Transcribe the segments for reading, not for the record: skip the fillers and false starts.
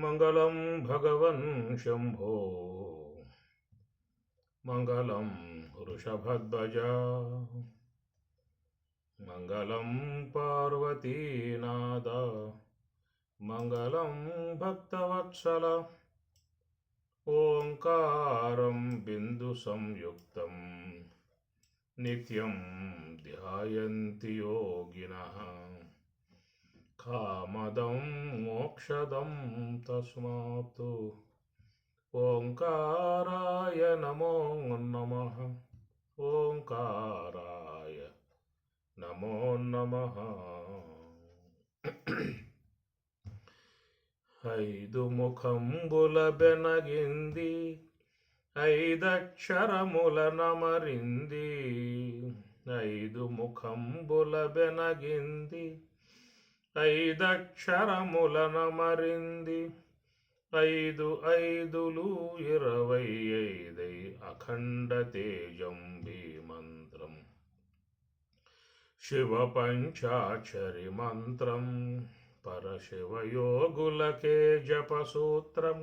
మంగళం భగవన్ శంభో మంగళం వృషభధ్వజ మంగళం పార్వతీనాథ మంగళం భక్తవత్సల ఓంకారం బిందు సంయుక్తం నిత్యం ధ్యాయంతి యోగినః కామదం మోక్షదం తస్మాత్ ఓంకారాయ నమో నమః ఓంకారాయ నమో నమః. ఐదు ముఖంబుల బెనగింది ఐదక్షరముల నమరింది ఐదు ముఖంబుల బెనగింది ఐదక్షరముల నమరింది ఐదు ఐదులు 25 అఖండ తేజం మంత్రం శివ పంచాక్షరి మంత్రం పరశివయోగులకే జపసూత్రం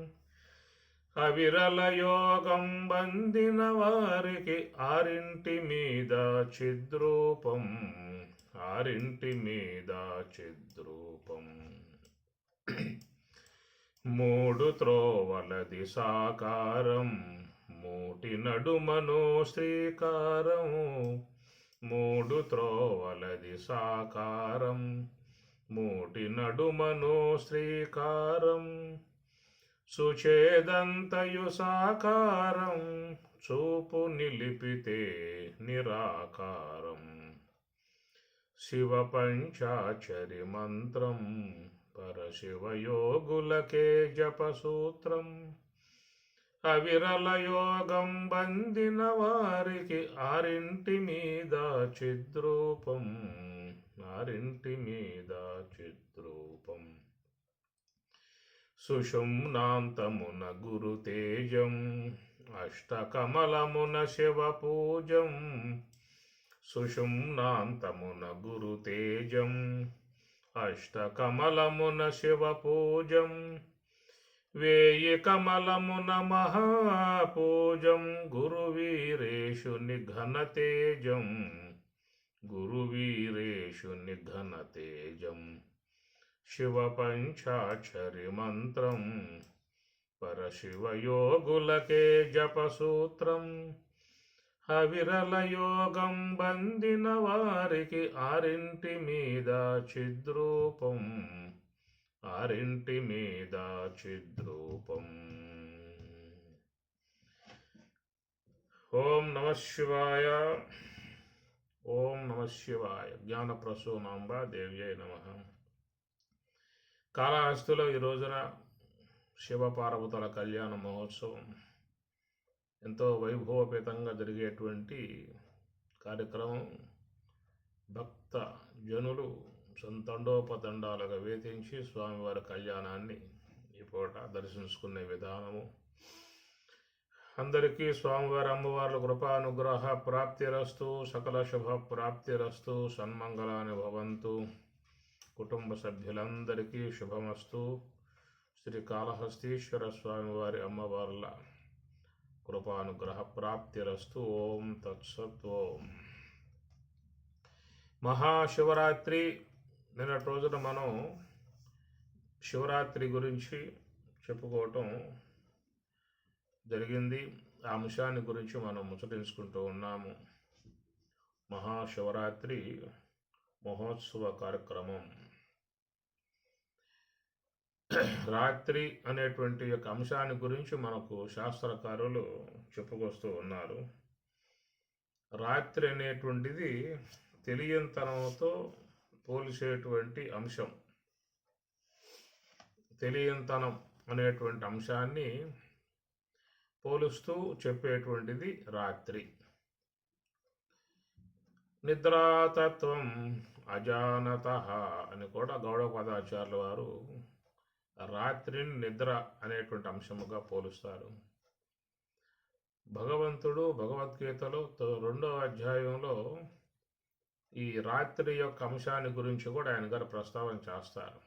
అవిరల యోగం బందిన వారికి ఆరింటి మీద చిద్రూపం ఆరింటి మీద చిద్రూపం మూడు త్రోవలది సాకారం మూటి నడుమను శ్రీకారం మూడు త్రోవలది సాకారం మూటి నడుమను శ్రీకారం సుచేదంతయు సాకారం చూపు నిలిపితే నిరాకారం శివ పంచాక్షరి మంత్రం పరశివయోగులకే జపసూత్రం అవిరల యోగం బందిన వారికి ఆరింటి మీద చిద్రూపం ఆరింటి మీద చిద్రూపం సుషుమ్నాంతమున గురు తేజం అష్టకమలమున శివ పూజం సుషుమ్నాంతమున గురు తేజం అష్టకమలమున శివ పూజం వేయి కమలమున మహాపూజం గురువీరేశుని ఘన తేజం గురువీరేశుని ఘన తేజం శివ పంచాక్షరి మంత్రం పరశివయోగులకే జపసూత్రం అవిరల యోగం బందిన వారికి ఆరింటి మీద చిద్రూపం ఆరింటి మీద చిద్రూపం. ఓం నమ శివాయ ఓం నమ శివాయ. జ్ఞానప్రసూనాంబ దేవ్యై నమ. కాళహస్తిలో ఈ రోజున శివపార్వతుల కళ్యాణ మహోత్సవం ఎంతో వైభవపేతంగా జరిగేటువంటి కార్యక్రమం. భక్త జనులు సంతండోపతండాలుగా వేధించి స్వామివారి కళ్యాణాన్ని ఈ పూట దర్శించుకునే విధానము. అందరికీ స్వామివారి అమ్మవార్ల కృపానుగ్రహ ప్రాప్తిరస్తు, సకల శుభ ప్రాప్తిరస్తు, సన్మంగళాని భవంతు, కుటుంబ సభ్యులందరికీ శుభమస్తు. శ్రీ కాళహస్తీశ్వర స్వామివారి అమ్మవార్ల కృపానుగ్రహ ప్రాప్తిరస్తు. ఓం తత్సత్. ఓం. మహాశివరాత్రి నిన్నటి రోజున మనం శివరాత్రి గురించి చెప్పుకోవటం జరిగింది. ఆ అంశాన్ని గురించి మనం ముచ్చటించుకుంటూ ఉన్నాము. మహాశివరాత్రి మహోత్సవ కార్యక్రమం. రాత్రి అనేటువంటి యొక్క అంశాన్ని గురించి మనకు శాస్త్రకారులు చెప్పుకొస్తూ ఉన్నారు. రాత్రి అనేటువంటిది తెలియంతనంతో పోల్చేటువంటి అంశం. తెలియంతనం అనేటువంటి అంశాన్ని పోలుస్తూ చెప్పేటువంటిది రాత్రి. నిద్రాతత్వం అజానత అని కూడా గౌడపదాచార్యుల వారు రాత్రిని నిద్ర అనేటువంటి అంశముగా పోలుస్తారు. భగవంతుడు భగవద్గీతలో 2వ అధ్యాయంలో ఈ రాత్రి యొక్క అంశాన్ని గురించి కూడా ఆయన గారు ప్రస్తావన చేస్తారు.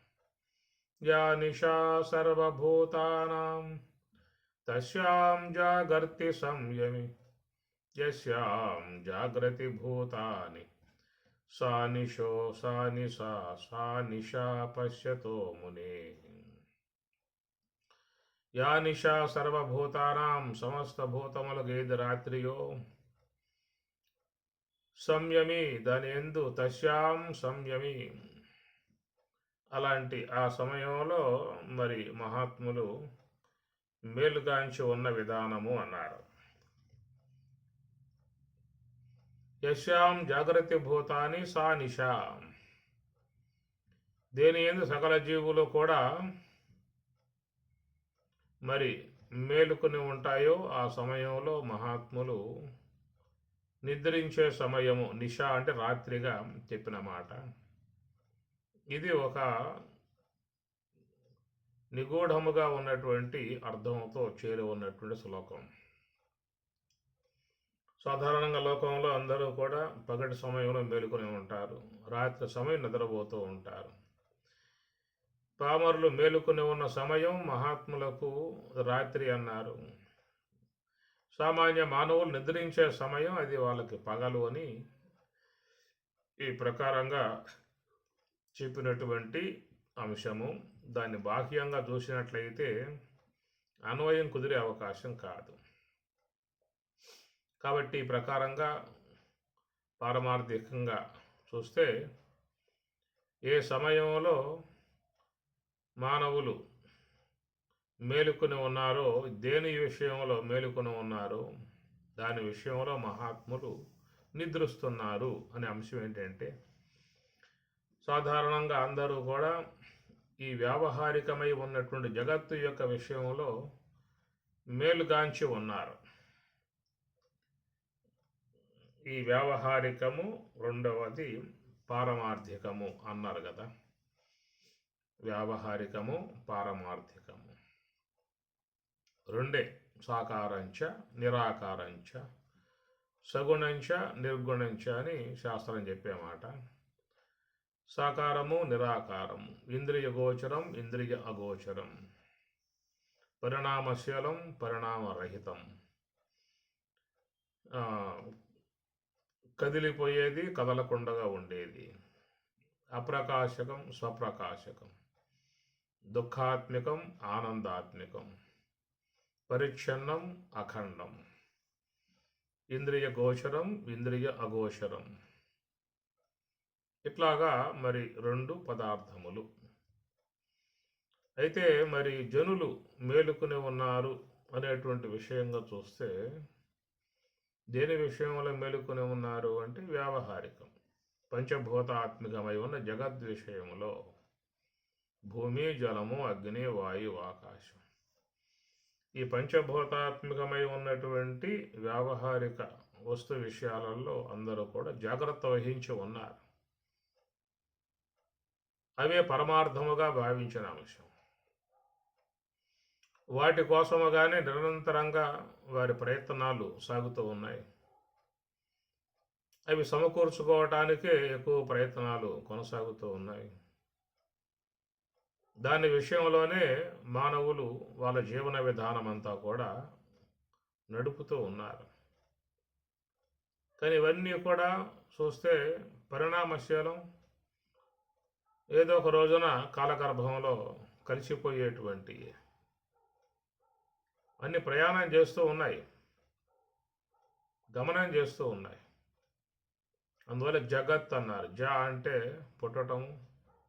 యా నిశా సర్వభూతానాం తస్యాం జాగర్తి సంయమి యస్యాం జాగ్రతి భూతాని సా నిశో సా నిశా సా నిశా పశ్యతో మునే. యా నిశా సర్వభూతానాం సమస్త భూతములకు ఏది రాత్రియో సంయమి దాని ఎందు తస్యాం సంయమి అలాంటి ఆ సమయంలో మరి మహాత్ములు మేలుగాంచి ఉన్న విధానము అన్నారు. యశ్యాం జాగ్రత్త భూతాని సా నిశా దేని ఎందు సకల జీవులు కూడా మరి మేలుకుని ఉంటాయో ఆ సమయంలో మహాత్ములు నిద్రించే సమయము నిశా అంటే రాత్రిగా చెప్పిన మాట. ఇది ఒక నిగూఢముగా ఉన్నటువంటి అర్థంతో చేరి ఉన్నటువంటి శ్లోకం. సాధారణంగా లోకంలో అందరూ కూడా పగటి సమయంలో మేలుకొని ఉంటారు, రాత్రి సమయం నిద్రపోతూ ఉంటారు. పామరులు మేలుకొని ఉన్న సమయం మహాత్ములకు రాత్రి అన్నారు. సామాన్య మానవులు నిద్రించే సమయం అది వాళ్ళకి పగలు అని ఈ ప్రకారంగా చెప్పినటువంటి అంశము. దాన్ని బాహ్యంగా చూసినట్లయితే అన్వయం కుదిరే అవకాశం కాదు. కాబట్టి ఈ ప్రకారంగా పారమార్థికంగా చూస్తే ఏ సమయంలో మానవులు మేలుకొని ఉన్నారో, దేని విషయంలో మేలుకొని ఉన్నారో దాని విషయంలో మహాత్ములు నిద్రిస్తున్నారు అనే అంశం ఏంటంటే, సాధారణంగా అందరూ కూడా ఈ వ్యావహారికమై ఉన్నటువంటి జగత్తు యొక్క విషయంలో మేలుగాంచి ఉన్నారు. ఈ వ్యావహారికము, రెండవది పారమార్థికము అన్నారు కదా. వ్యావహారికము, పారమార్థికము రెండే, సాకారంచ నిరాకారంచ సగుణంచ నిర్గుణంచ అని శాస్త్రం చెప్పే మాట. సాకారము, నిరాకారము, ఇంద్రియ గోచరం, ఇంద్రియ అగోచరం, పరిణామశీలం, పరిణామరహితం, కదిలిపోయేది, కదలకుండగా ఉండేది, అప్రకాశకం, స్వప్రకాశకం, దుఃఖాత్మికం, ఆనందాత్మికం, పరిచ్ఛన్నం, అఖండం, ఇంద్రియ గోచరం, ఇంద్రియ అగోచరం, ఇట్లాగా మరి రెండు పదార్థములు. అయితే మరి జనులు మేలుకుని ఉన్నారు అనేటువంటి విషయంగా చూస్తే దేని విషయంలో మేలుకుని ఉన్నారు అంటే వ్యావహారికం, పంచభూతాత్మికమై ఉన్న జగద్ విషయంలో భూమి, జలము, అగ్ని, వాయు, ఆకాశం, ఈ పంచభూతాత్మికమై ఉన్నటువంటి వ్యావహారిక వస్తు విషయాలలో అందరూ కూడా జాగ్రత్త వహించి ఉన్నారు. అవే పరమార్థముగా భావించిన అంశం. వాటి కోసముగానే నిరంతరంగా వారి ప్రయత్నాలు సాగుతూ ఉన్నాయి. అవి సమకూర్చుకోవటానికే ఎక్కువ ప్రయత్నాలు కొనసాగుతూ ఉన్నాయి. దాని విషయంలోనే మానవులు వాళ్ళ జీవన విధానం అంతా కూడా నడుపుతూ ఉన్నారు. కానీ ఇవన్నీ కూడా చూస్తే పరిణామశీలం, ఏదో ఒక రోజున కాలగర్భంలో కలిసిపోయేటువంటి అన్ని ప్రయాణం చేస్తూ ఉన్నాయి, గమనం చేస్తూ ఉన్నాయి. అందువల్ల జగత్ అన్నారు. జ అంటే పుట్టడం,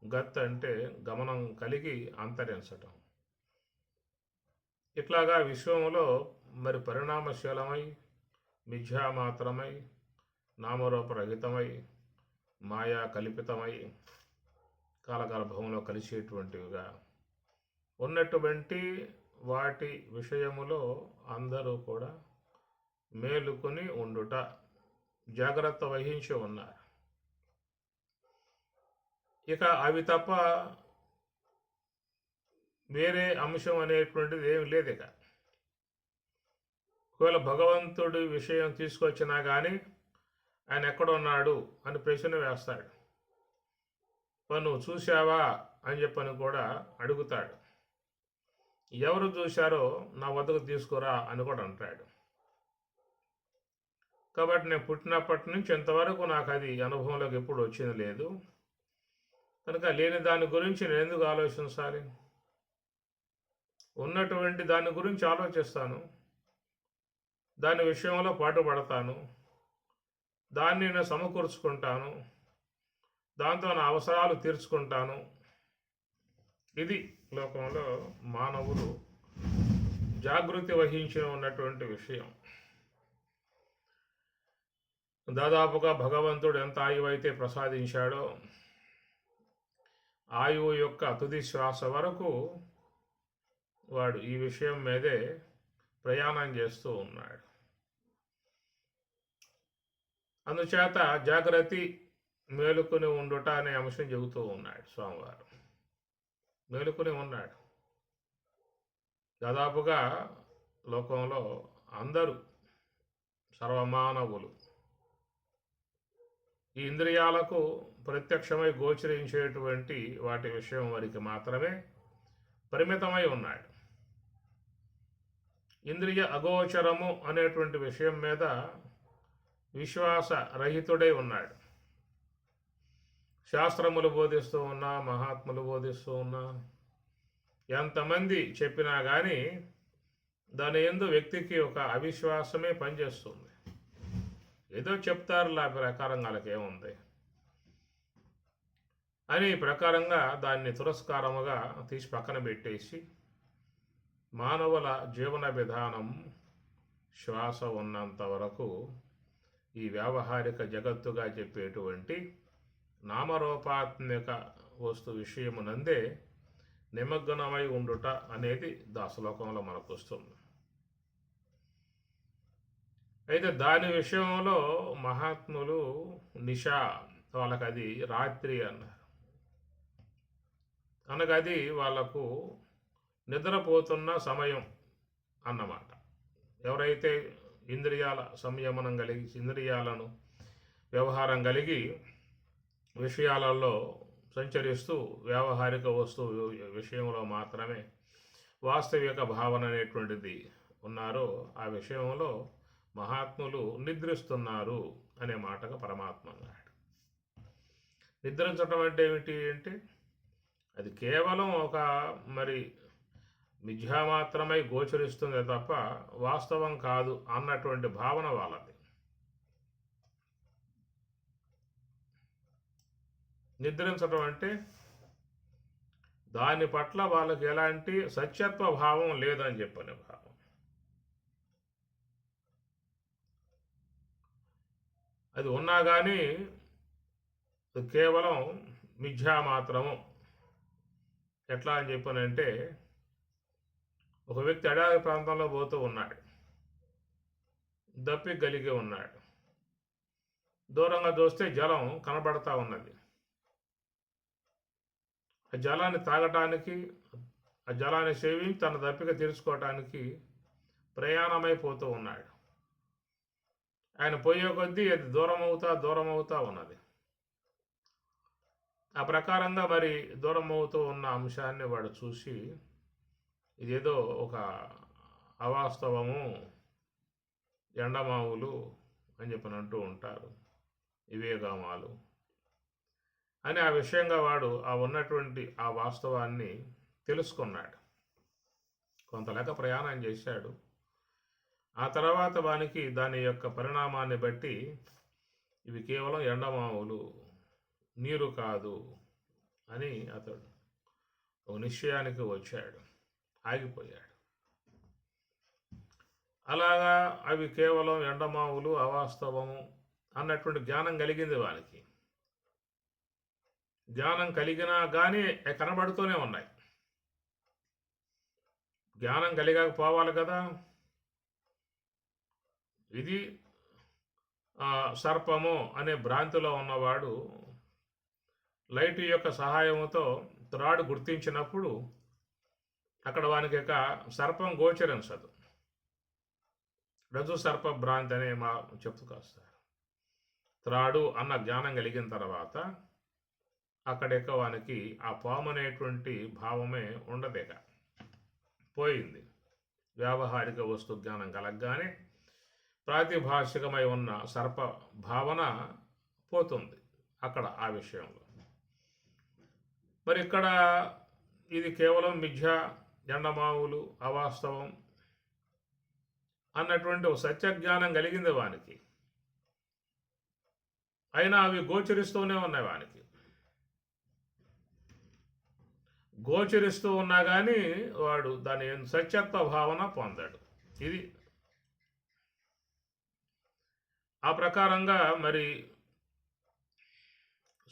గత్ అంటే గమనం కలిగి అంతరించటం. ఇట్లాగా విశ్వములో మరి పరిణామశీలమై, మిథ్యామాత్రమై, నామరూపరహితమై, మాయా కల్పితమై, కాలగర్భంలో కలిసేటువంటివిగా ఉన్నటువంటి వాటి విషయములో అందరూ కూడా మేలుకొని ఉండుట, జాగ్రత్త వహించి ఉన్నారు. ఇక అవి తప్ప వేరే అంశం అనేటువంటిది ఏమి లేదు. ఇక ఒకవేళ భగవంతుడి విషయం తీసుకొచ్చినా కానీ ఆయన ఎక్కడున్నాడు అని ప్రశ్న వేస్తాడు. నువ్వు చూసావా అని చెప్పని కూడా అడుగుతాడు. ఎవరు చూశారో నా వద్దకు తీసుకురా అని కూడా అంటాడు. కాబట్టి నేను పుట్టినప్పటి నుంచి ఇంతవరకు నాకు అది అనుభవంలోకి ఎప్పుడు వచ్చింది లేదు. కనుక లేని దాని గురించి నేను ఎందుకు ఆలోచించాలి? ఉన్నటువంటి దాని గురించి ఆలోచిస్తాను, దాని విషయంలో పాటుపడతాను, దాన్ని నేను సమకూర్చుకుంటాను, దాంతో నా అవసరాలు తీర్చుకుంటాను. ఇది లోకంలో మానవులు జాగృతి వహించి ఉన్నటువంటి విషయం. దాదాపుగా భగవంతుడు ఎంత ఆయువు అయితే ప్రసాదించాడో ఆయువు యొక్క తుది శ్వాస వరకు వాడు ఈ విషయం మీదే ప్రయాణం చేస్తూ ఉన్నాడు. అందుచేత జాగ్రత్త మేలుకుని ఉండుట అనే అంశం చెబుతూ ఉన్నాడు స్వామివారు. మేలుకుని ఉన్నాడు. దాదాపుగా లోకంలో అందరూ సర్వమానవులు ఈ ఇంద్రియాలకు ప్రత్యక్షమై గోచరించేటువంటి వాటి విషయం వారికి మాత్రమే పరిమితమై ఉన్నాడు. ఇంద్రియ అగోచరము అనేటువంటి విషయం మీద విశ్వాస రహితుడై ఉన్నాడు. శాస్త్రములు బోధిస్తూ ఉన్నా, మహాత్ములు బోధిస్తూ ఉన్నా, ఎంతమంది చెప్పినా కానీ దాని యందు వ్యక్తికి ఒక అవిశ్వాసమే పనిచేస్తుంది. ఏదో చెప్తారు, ఆ ప్రకారంగా వాళ్ళకేముంది అని ప్రకారంగా దాన్ని తిరస్కారముగా తీసి పక్కన పెట్టేసి మానవుల జీవన విధానం శ్వాస ఉన్నంత వరకు ఈ వ్యావహారిక జగత్తుగా చెప్పేటువంటి నామరూపాత్మక వస్తు విషయమునందే నిమగ్నమై ఉండుట అనేది దాసలోకంలో మనకు వస్తుంది. అయితే దాని విషయంలో మహాత్ములు నిషా, వాళ్ళకి అది రాత్రి అన్నారు. అనగా అది వాళ్ళకు నిద్రపోతున్న సమయం అన్నమాట. ఎవరైతే ఇంద్రియాల సంయమనం కలిగి, ఇంద్రియాలను వ్యవహారం కలిగి విషయాలలో సంచరిస్తూ వ్యావహారిక వస్తువు విషయంలో మాత్రమే వాస్తవిక భావన అనేటువంటిది ఉన్నారో ఆ విషయంలో మహాత్ములు నిద్రిస్తున్నారు అనే మాటగా పరమాత్మ అన్నాడు. నిద్రించడం అంటే ఏమిటి అంటే అది కేవలం ఒక మిథ్యా మాత్రమై గోచరిస్తుంది తప్ప వాస్తవం కాదు అన్నటువంటి భావన వాళ్ళది. నిద్రించడం అంటే దాని పట్ల వాళ్ళకి ఎలాంటి సత్యత్వ భావం లేదని చెప్పనే భావం. అది ఉన్నా కానీ కేవలం మిథ్యా మాత్రము. ఎట్లా అని చెప్పానంటే ఒక వ్యక్తి ఎడారి ప్రాంతంలో పోతూ ఉన్నాడు, దప్పి కలిగి ఉన్నాడు. దూరంగా చూస్తే జలం కనబడతా ఉన్నది. ఆ జలాన్ని తాగటానికి, ఆ జలాన్ని సేవించి తన దప్పిక తీర్చుకోవటానికి ప్రయాణమైపోతూ ఉన్నాడు. ఆయన పోయే కొద్దీ అది దూరం అవుతా ఉన్నది. ఆ ప్రకారంగా దూరం అవుతూ ఉన్న అంశాన్ని వాడు చూసి ఇదేదో ఒక అవాస్తవము, ఎండమావులు అని చెప్పని అంటూ ఉంటారు, వివేగామాలు అని ఆ విషయంగా వాడు ఆ ఉన్నటువంటి ఆ వాస్తవాన్ని తెలుసుకున్నాడు. కొంతలేక ప్రయాణం చేశాడు. ఆ తర్వాత వానికి దాని యొక్క పరిణామాన్ని బట్టి ఇవి కేవలం ఎండమావులు, నీరు కాదు అని అతడు ఒక నిశ్చయానికి వచ్చాడు, ఆగిపోయాడు. అలాగా అవి కేవలం ఎండమావులు, అవాస్తవము అన్నటువంటి జ్ఞానం కలిగింది వానికి. జ్ఞానం కలిగినా కానీ కనబడుతూనే ఉన్నాయి. జ్ఞానం కలిగకపోవాలి కదా. ఇది సర్పము అనే భ్రాంతిలో ఉన్నవాడు లైట్ యొక్క సహాయంతో త్రాడు గుర్తించినప్పుడు అక్కడ వానికి ఒక సర్పం గోచరించదు. రజు సర్ప భ్రాంతి అనే చెప్తూ కాస్తారు. త్రాడు అన్న జ్ఞానం కలిగిన తర్వాత అక్కడిక వానికి ఆ పాము అనేటువంటి భావమే ఉండదేక పోయింది. వ్యావహారిక వస్తు జ్ఞానం కలగగానే ప్రాతిభాషికమై ఉన్న సర్ప భావన పోతుంది అక్కడ ఆ విషయంలో. మరి ఇక్కడ ఇది కేవలం మిథ్య, ఎండమావులు, అవాస్తవం అన్నటువంటి ఒక సత్యజ్ఞానం కలిగింది వానికి. అయినా అవి గోచరిస్తూనే ఉన్నాయి వానికి. గోచరిస్తూ ఉన్నా కానీ వాడు దాని సత్యత్వ భావన పొందాడు. ఇది ఆ ప్రకారంగా మరి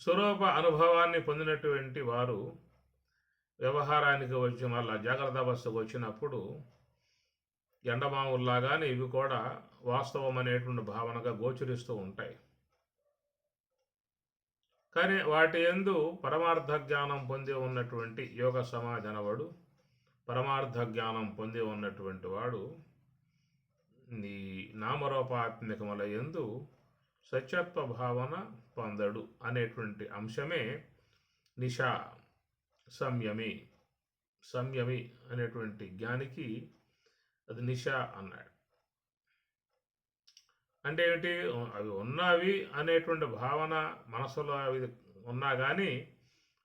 స్వరూప అనుభవాన్ని పొందినటువంటి వారు వ్యవహారానికి వచ్చి మళ్ళా జాగ్రత్త అవస్థకు వచ్చినప్పుడు ఎండమావుల్లాగానే ఇవి కూడా వాస్తవం అనేటువంటి భావనగా గోచరిస్తూ ఉంటాయి. కానీ వాటి యందు పరమార్థ జ్ఞానం పొంది ఉన్నటువంటి యోగ సమాజనవాడు, పరమార్థ జ్ఞానం పొంది ఉన్నటువంటి వాడు ఈ నామరూపాత్మికముల యందు సత్యత్వ భావన పొందడు అనేటువంటి అంశమే నిషా సంయమి అనేటువంటి జ్ఞానికి అది నిషా అన్నాడు. అంటే ఏమిటి? అవి ఉన్నవి అనేటువంటి భావన మనసులో అవి ఉన్నా కానీ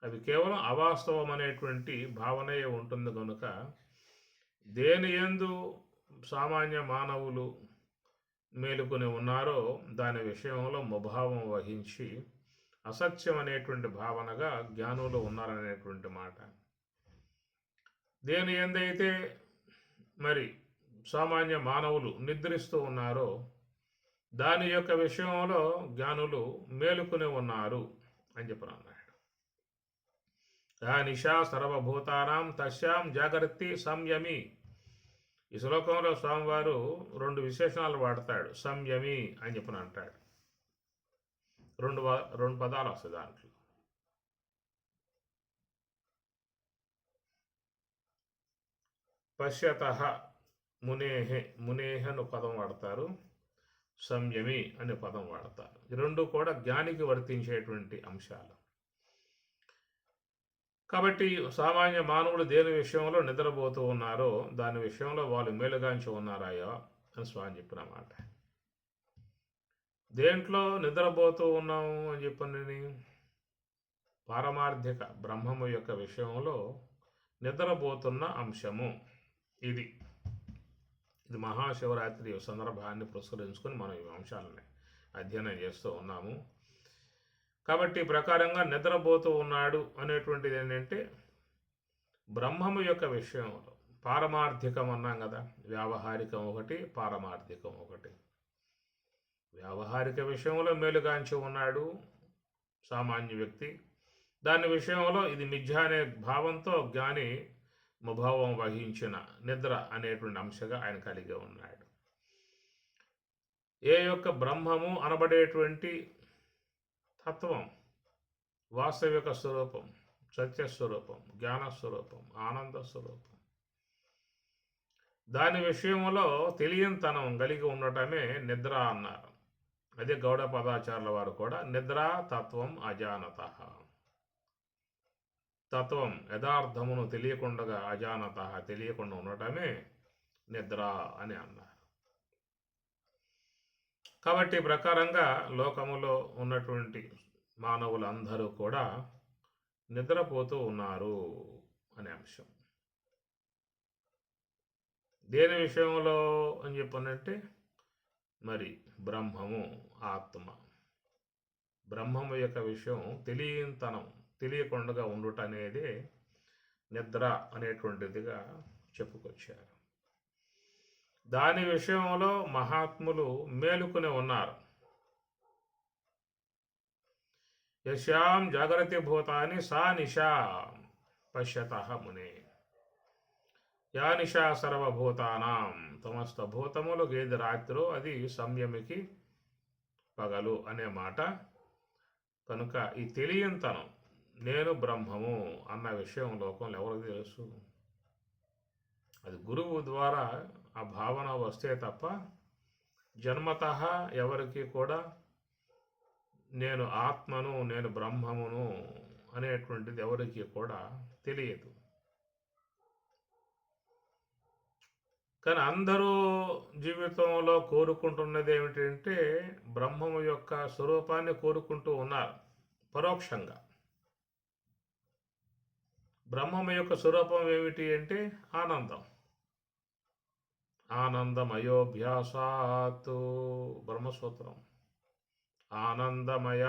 అవి కేవలం అవాస్తవం అనేటువంటి భావనే ఉంటుంది కనుక దేని యందు సామాన్య మానవులు మేలుకొని ఉన్నారో దాని విషయంలో ముభావం వహించి అసత్యం అనేటువంటి భావనగా జ్ఞానులు ఉన్నారనేటువంటి మాట. దేని ఎందైతే మరి సామాన్య మానవులు నిద్రిస్తూ ఉన్నారో దాని యొక్క విషయంలో జ్ఞానులు మేలుకుని ఉన్నారు అని చెప్పి అన్నాడు. ఆ నిషా సర్వభూతానాం తస్యాం జాగర్తి సంయమి. ఈ శ్లోకంలో స్వామివారు 2 విశేషణాలు వాడతాడు. సంయమి అని చెప్పి అంటాడు. రెండు పదాలు వస్తాయి దాంట్లో. పశ్యతః మునేహ అనే పదం వాడతారు, సంయమి అనే పదం వాడతారు. ఈ రెండు కూడా జ్ఞానికి వర్తించేటువంటి అంశాలు. కాబట్టి సామాన్య మానవుడు దేని విషయంలో నిద్రపోతూ ఉన్నారో దాని విషయంలో వాళ్ళు మేలుగాంచి ఉన్నారాయో అని స్వామి చెప్పిన మాట. దేంట్లో నిద్రపోతూ ఉన్నాము అని చెప్పని పారమార్థిక బ్రహ్మము యొక్క విషయంలో నిద్రపోతున్న అంశము ఇది. ఇది మహాశివరాత్రి సందర్భాన్ని పురస్కరించుకొని మనం ఈ అంశాలని అధ్యయనం చేస్తూ ఉన్నాము. కాబట్టి ప్రకారంగా నిద్రపోతూ ఉన్నాడు అనేటువంటిది ఏంటంటే బ్రహ్మము యొక్క విషయంలో పారమార్థికం అన్నాం కదా, వ్యావహారికం ఒకటి, పారమార్థికం ఒకటి. వ్యావహారిక విషయంలో మేలుగాంచి ఉన్నాడు సామాన్య వ్యక్తి. దాని విషయంలో ఇది మిథ్య అనే భావంతో జ్ఞాని ముభావం వహించిన నిద్ర అనేటువంటి అంశంగా ఆయన కలిగి ఉన్నాడు. ఏ యొక్క బ్రహ్మము అనబడేటువంటి తత్వం, వాస్తవిక స్వరూపం, సత్యస్వరూపం, జ్ఞానస్వరూపం, ఆనంద స్వరూపం, దాని విషయంలో తెలియనితనం కలిగి ఉండటమే నిద్ర అన్నారు. అదే గౌడ పదాచార్యుల వారు కూడా నిద్ర తత్వం అజానత, తత్వం యథార్థమును తెలియకుండా అజానత తెలియకుండా ఉండటమే నిద్ర అని అన్నారు. కాబట్టి ప్రకారంగా లోకములో ఉన్నటువంటి మానవులందరూ కూడా నిద్రపోతూ ఉన్నారు అనే అంశం. దేని విషయంలో అని చెప్పనంటే మరి బ్రహ్మము, ఆత్మ, బ్రహ్మము యొక్క విషయం తెలియనితనం తెలియకుండా ఉండుట అనేది నిద్ర అనేటువంటిదిగా చెప్పుకొచ్చారు. దాని విషయంలో మహాత్ములు మేలుకుని ఉన్నారు. యశ్యాం జాగ్రత్త భూతాని సా నిశా పశ్యతః మునే. యా నిశా సర్వభూతానాం, సమస్త భూతములు గేది రాత్రో అది సంయమికి పగలు అనే మాట. కనుక ఈ తెలియంతనం నేను బ్రహ్మము అన్న విషయం లోకంలో ఎవరికి తెలుసు? అది గురువు ద్వారా ఆ భావన వస్తే తప్ప జన్మతః ఎవరికి కూడా నేను ఆత్మను, నేను బ్రహ్మమును అనేటువంటిది ఎవరికి కూడా తెలియదు. కానీ అందరూ జీవితంలో కోరుకుంటున్నది ఏమిటంటే బ్రహ్మము యొక్క స్వరూపాన్ని కోరుకుంటూ ఉన్నారు పరోక్షంగా. బ్రహ్మము యొక్క స్వరూపం ఏమిటి అంటే ఆనందం. ఆనందమయోభ్యాసాత్ బ్రహ్మసూత్రం. ఆనందమయ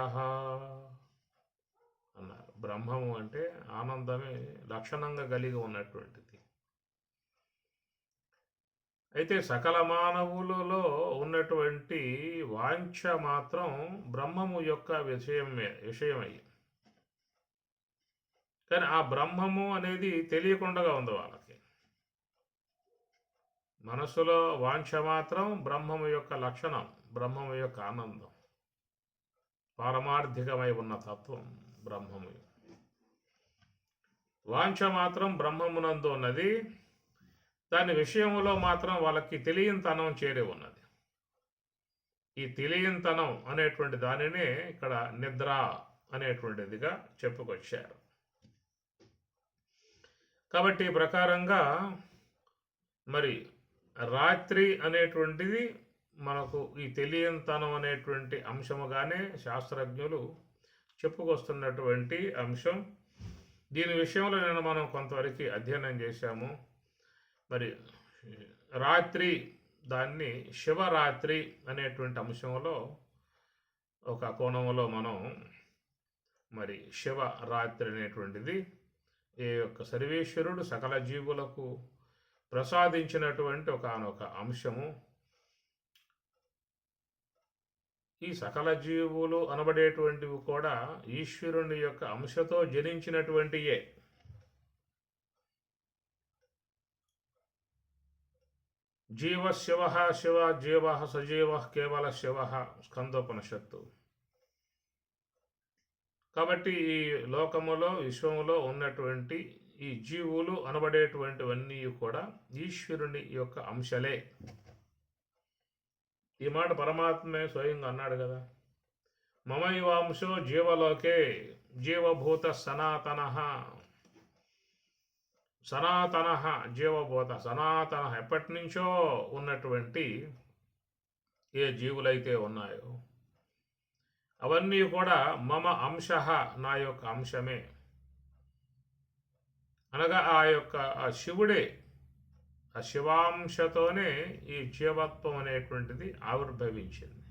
అన్నారు. బ్రహ్మము అంటే ఆనందమే లక్షణంగా కలిగి ఉన్నటువంటిది. అయితే సకల మానవులలో ఉన్నటువంటి వాంఛ మాత్రం బ్రహ్మము యొక్క విషయమై, కానీ ఆ బ్రహ్మము అనేది తెలియకుండా ఉంది వాళ్ళకి. మనసులో వాంఛ మాత్రం బ్రహ్మము యొక్క లక్షణం, బ్రహ్మము యొక్క ఆనందం, పారమార్థికమై ఉన్న తత్వం బ్రహ్మము. వాంఛ మాత్రం బ్రహ్మమునందు ఉన్నది, దాని విషయంలో మాత్రం వాళ్ళకి తెలియనితనం చేరి ఉన్నది. ఈ తెలియనితనం అనేటువంటి దానినే ఇక్కడ నిద్ర అనేటువంటిదిగా చెప్పుకొచ్చారు. కాబట్టి ఈ ప్రకారంగా మరి రాత్రి అనేటువంటిది మనకు ఈ తెలియనితనం అనేటువంటి అంశముగానే శాస్త్రజ్ఞులు చెప్పుకొస్తున్నటువంటి అంశం. దీని విషయంలో నేను మనం కొంతవరకు అధ్యయనం చేశాము. మరి రాత్రి దాన్ని శివరాత్రి అనేటువంటి అంశంలో ఒక కోణంలో మనం మరి శివరాత్రి అనేటువంటిది ఏ యొక్క సర్వేశ్వరుడు సకల జీవులకు ప్రసాదించినటువంటి ఒకనొక అంశము. ఈ సకల జీవులు అనబడేటువంటివి కూడా ఈశ్వరుని యొక్క అంశతో జనించినటువంటియే. జీవ శివ శివ జీవ సజీవ కేవల శివ స్కందోపనిషత్తు. కాబట్టి ఈ లోకములో విశ్వములో ఉన్నటువంటి ఈ జీవులు అనబడేటువంటివన్నీ కూడా ఈశ్వరుని యొక్క అంశలే. ఈ మాట పరమాత్మే స్వయంగా అన్నాడు కదా, మమైవాంశో జీవలోకే జీవభూత సనాతన. సనాతన జీవభూత సనాతన, ఎప్పటి నుంచో ఉన్నటువంటి ఏ జీవులైతే ఉన్నాయో అవన్నీ కూడా మమ అంశ, నా యొక్క అంశమే. అనగా ఆ యొక్క ఆ శివుడే, ఆ శివాంశతోనే ఈ జీవత్వం అనేటువంటిది ఆవిర్భవించింది.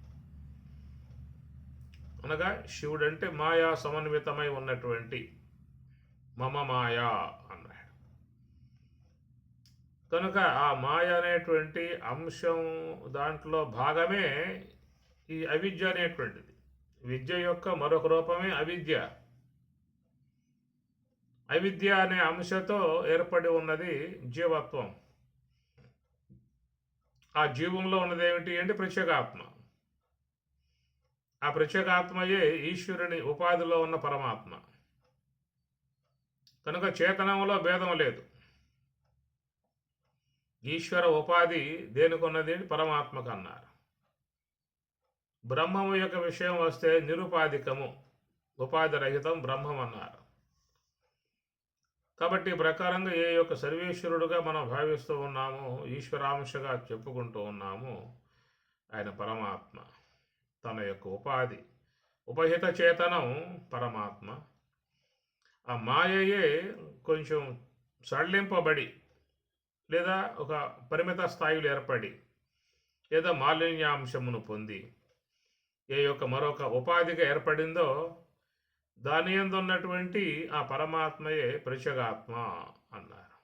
అనగా శివుడంటే మాయా సమన్వితమై ఉన్నటువంటి మమ మాయా అన్నాడు. కనుక ఆ మాయ అనేటువంటి అంశం దాంట్లో భాగమే ఈ అవిద్య అనేటువంటిది. విద్య యొక్క మరొక రూపమే అవిద్య. అవిద్య అనే అంశతో ఏర్పడి ఉన్నది జీవత్వం. ఆ జీవంలో ఉన్నది ఏమిటి అంటే ప్రత్యేగాత్మ. ఆ ప్రత్యేగాత్మయే ఈశ్వరుని ఉపాధిలో ఉన్న పరమాత్మ. కనుక చేతనంలో భేదం లేదు. ఈశ్వర ఉపాధి దేనికొన్నది పరమాత్మకు అన్నారు. బ్రహ్మము యొక్క విషయం వస్తే నిరుపాధికము, ఉపాధి రహితం బ్రహ్మం అన్నారు. కాబట్టి ప్రకారంగా ఏ యొక్క సర్వేశ్వరుడుగా మనం భావిస్తూ ఉన్నామో, ఈశ్వరాంశగా చెప్పుకుంటూ ఉన్నామో, ఆయన పరమాత్మ. తన యొక్క ఉపాధి ఉపహిత చేతనం పరమాత్మ. ఆ మాయయే కొంచెం సడలింపబడి లేదా ఒక పరిమిత స్థాయిలో ఏర్పడి లేదా మాలిన్యాంశమును పొంది ఏ యొక్క మరొక ఉపాధిగా ఏర్పడిందో దాని యందు ఉన్నటువంటి ఆ పరమాత్మయే ప్రత్యేగాత్మ అన్నారు.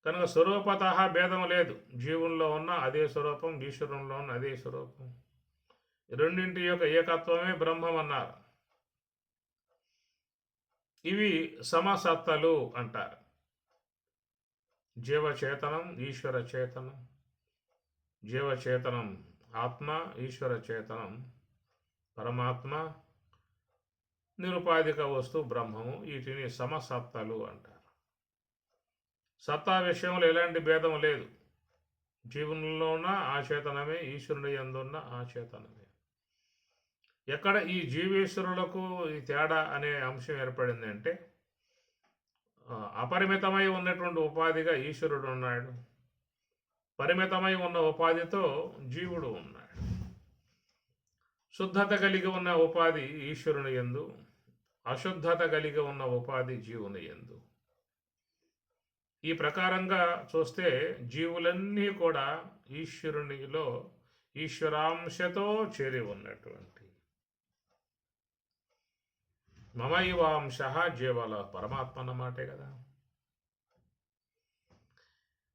కనుక స్వరూపత భేదం లేదు. జీవుల్లో ఉన్న అదే స్వరూపం, ఈశ్వరంలో ఉన్న అదే స్వరూపం. రెండింటి యొక్క ఏకత్వమే బ్రహ్మం అన్నారు. ఇవి సమసత్తలు అంటారు. జీవచేతనం, ఈశ్వర చేతనం. జీవచేతనం ఆత్మ, ఈశ్వర చేతనం పరమాత్మ, నిరుపాధిక వస్తు బ్రహ్మము. వీటిని సమసత్తలు అంటారు. సత్తా విషయంలో ఎలాంటి భేదం లేదు. జీవనంలో ఉన్న ఆ చేతనమే, ఈశ్వరుని యందు ఉన్న ఆ చేతనమే. ఎక్కడ ఈ జీవేశ్వరులకు ఈ తేడా అనే అంశం ఏర్పడింది అంటే, అపరిమితమై ఉన్నటువంటి ఉపాధిగా ఈశ్వరుడు ఉన్నాడు, పరిమితమై ఉన్న ఉపాధితో జీవుడు ఉన్నాడు. శుద్ధత కలిగి ఉన్న ఉపాధి ఈశ్వరుని యందు, అశుద్ధత కలిగి ఉన్న ఉపాధి జీవుని యందు. ఈ ప్రకారంగా చూస్తే జీవులన్నీ కూడా ఈశ్వరునిలో ఈశ్వరాంశతో చేరి ఉన్నటువంటి మమైవాంశ జీవాల పరమాత్మ అన్నమాటే కదా.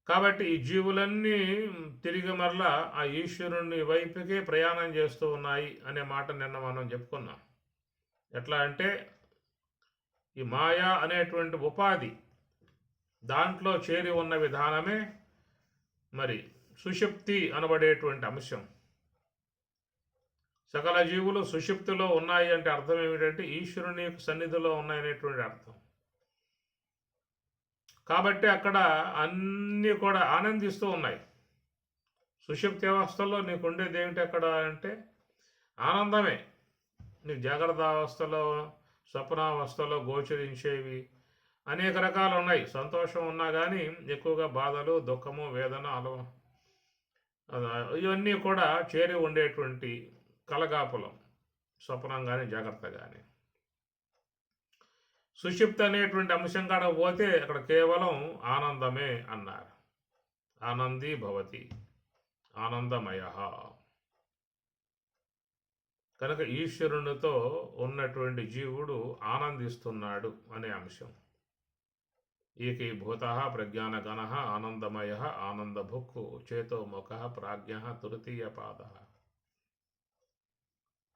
కాబట్టి ఈ జీవులన్నీ తిరిగి మరలా ఆ ఈశ్వరుని వైపుకే ప్రయాణం చేస్తూ ఉన్నాయి అనే మాట నిన్న మనం చెప్పుకున్నాం. ఎట్లా అంటే ఈ మాయా అనేటువంటి ఉపాధి దాంట్లో చేరి ఉన్న విధానమే మరి సుషుప్తి అనబడేటువంటి అంశం. సకల జీవులు సుషుప్తిలో ఉన్నాయి అంటే అర్థం ఏమిటంటే ఈశ్వరుని సన్నిధిలో ఉన్నాయనేటువంటి అర్థం. కాబట్టి అక్కడ అన్నీ కూడా ఆనందిస్తూ ఉన్నాయి. సుషుప్తి అవస్థలో నీకు ఉండేది ఏమిటి అక్కడ అంటే ఆనందమే. నీకు జాగ్రత్త అవస్థలో, స్వప్నావస్థలో గోచరించేవి అనేక రకాలు ఉన్నాయి. సంతోషం ఉన్నా కానీ ఎక్కువగా బాధలు, దుఃఖము, వేదన, ఇవన్నీ కూడా చేరి ఉండేటువంటి కలగాపులం, స్వప్నం కానీ జాగ్రత్త కానీ. సుషుప్తి అనేటువంటి అంశం కాడ పోతే అక్కడ కేవలం ఆనందమే అన్నారు. ఆనందీ భవతి, ఆనందమయ. కనుక ఈశ్వరునితో ఉన్నటువంటి జీవుడు ఆనందిస్తున్నాడు అనే అంశం. ఏకీభూత ప్రజ్ఞానగణ ఆనందమయ ఆనందభుక్కు చేతోముఖ ప్రాజ్ఞ తృతీయ పాద.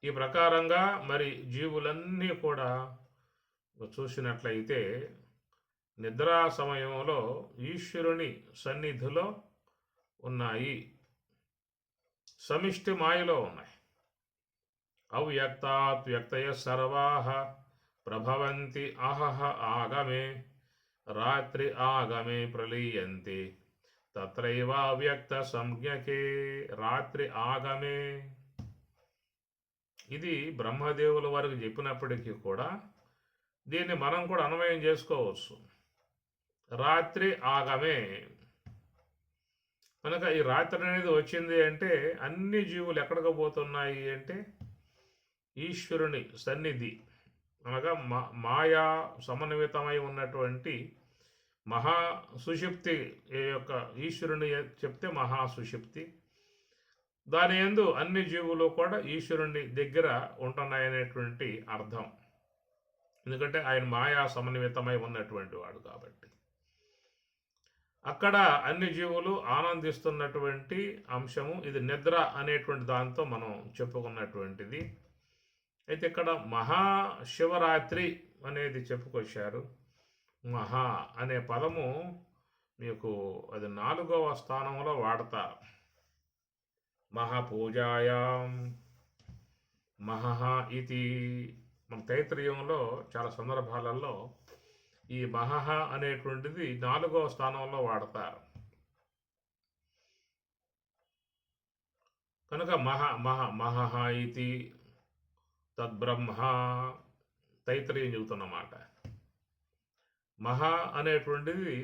ఈ ప్రకారంగా మరి జీవులన్నీ కూడా చూసినట్లయితే నిద్రా సమయంలో ఈశ్వరుని సన్నిధిలో ఉన్నాయి, సమిష్టి మాయలో ఉన్నాయి. అవ్యక్తాత్ వ్యక్తయ సర్వాః ప్రభవంతి అహహ ఆగమే రాత్రి ఆగమే ప్రలీయంతి తత్రైవ వ్యక్త సంజ్ఞకే. రాత్రి ఆగమే ఇది బ్రహ్మదేవుల వారికి చెప్పినప్పటికీ కూడా దీన్ని మనం కూడా అన్వయం చేసుకోవచ్చు. రాత్రి ఆగమే కనుక ఈ రాత్రి అనేది వచ్చింది అంటే అన్ని జీవులు ఎక్కడికి పోతున్నాయి అంటే ఈశ్వరుని సన్నిధి అనగా మాయా సమన్వితమై ఉన్నటువంటి మహాసుషుప్తి యొక్క ఈశ్వరుని చెప్తే మహాసుషుప్తి, దాని యందు అన్ని జీవులు కూడా ఈశ్వరుని దగ్గర ఉంటున్నాయనేటువంటి అర్థం. ఎందుకంటే ఆయన మాయా సమన్వితమై ఉన్నటువంటి వాడు కాబట్టి అక్కడ అన్ని జీవులు ఆనందిస్తున్నటువంటి అంశము. ఇది నిద్ర అనేటువంటి దాంతో మనం చెప్పుకున్నటువంటిది. అయితే ఇక్కడ మహాశివరాత్రి అనేది చెప్పుకొచ్చారు. మహా అనే పదము మీకు అది 4వ స్థానంలో వాడతారు. మహాపూజాయాం మహః ఇది మన తైత్రీయంలో చాలా సందర్భాలలో ఈ మహః అనేటువంటిది 4వ స్థానంలో వాడతారు. కనుక మహః ఇది తద్బ్రహ్మ తైత్రీయం చెబుతున్నమాట. మహా అనేటువంటిది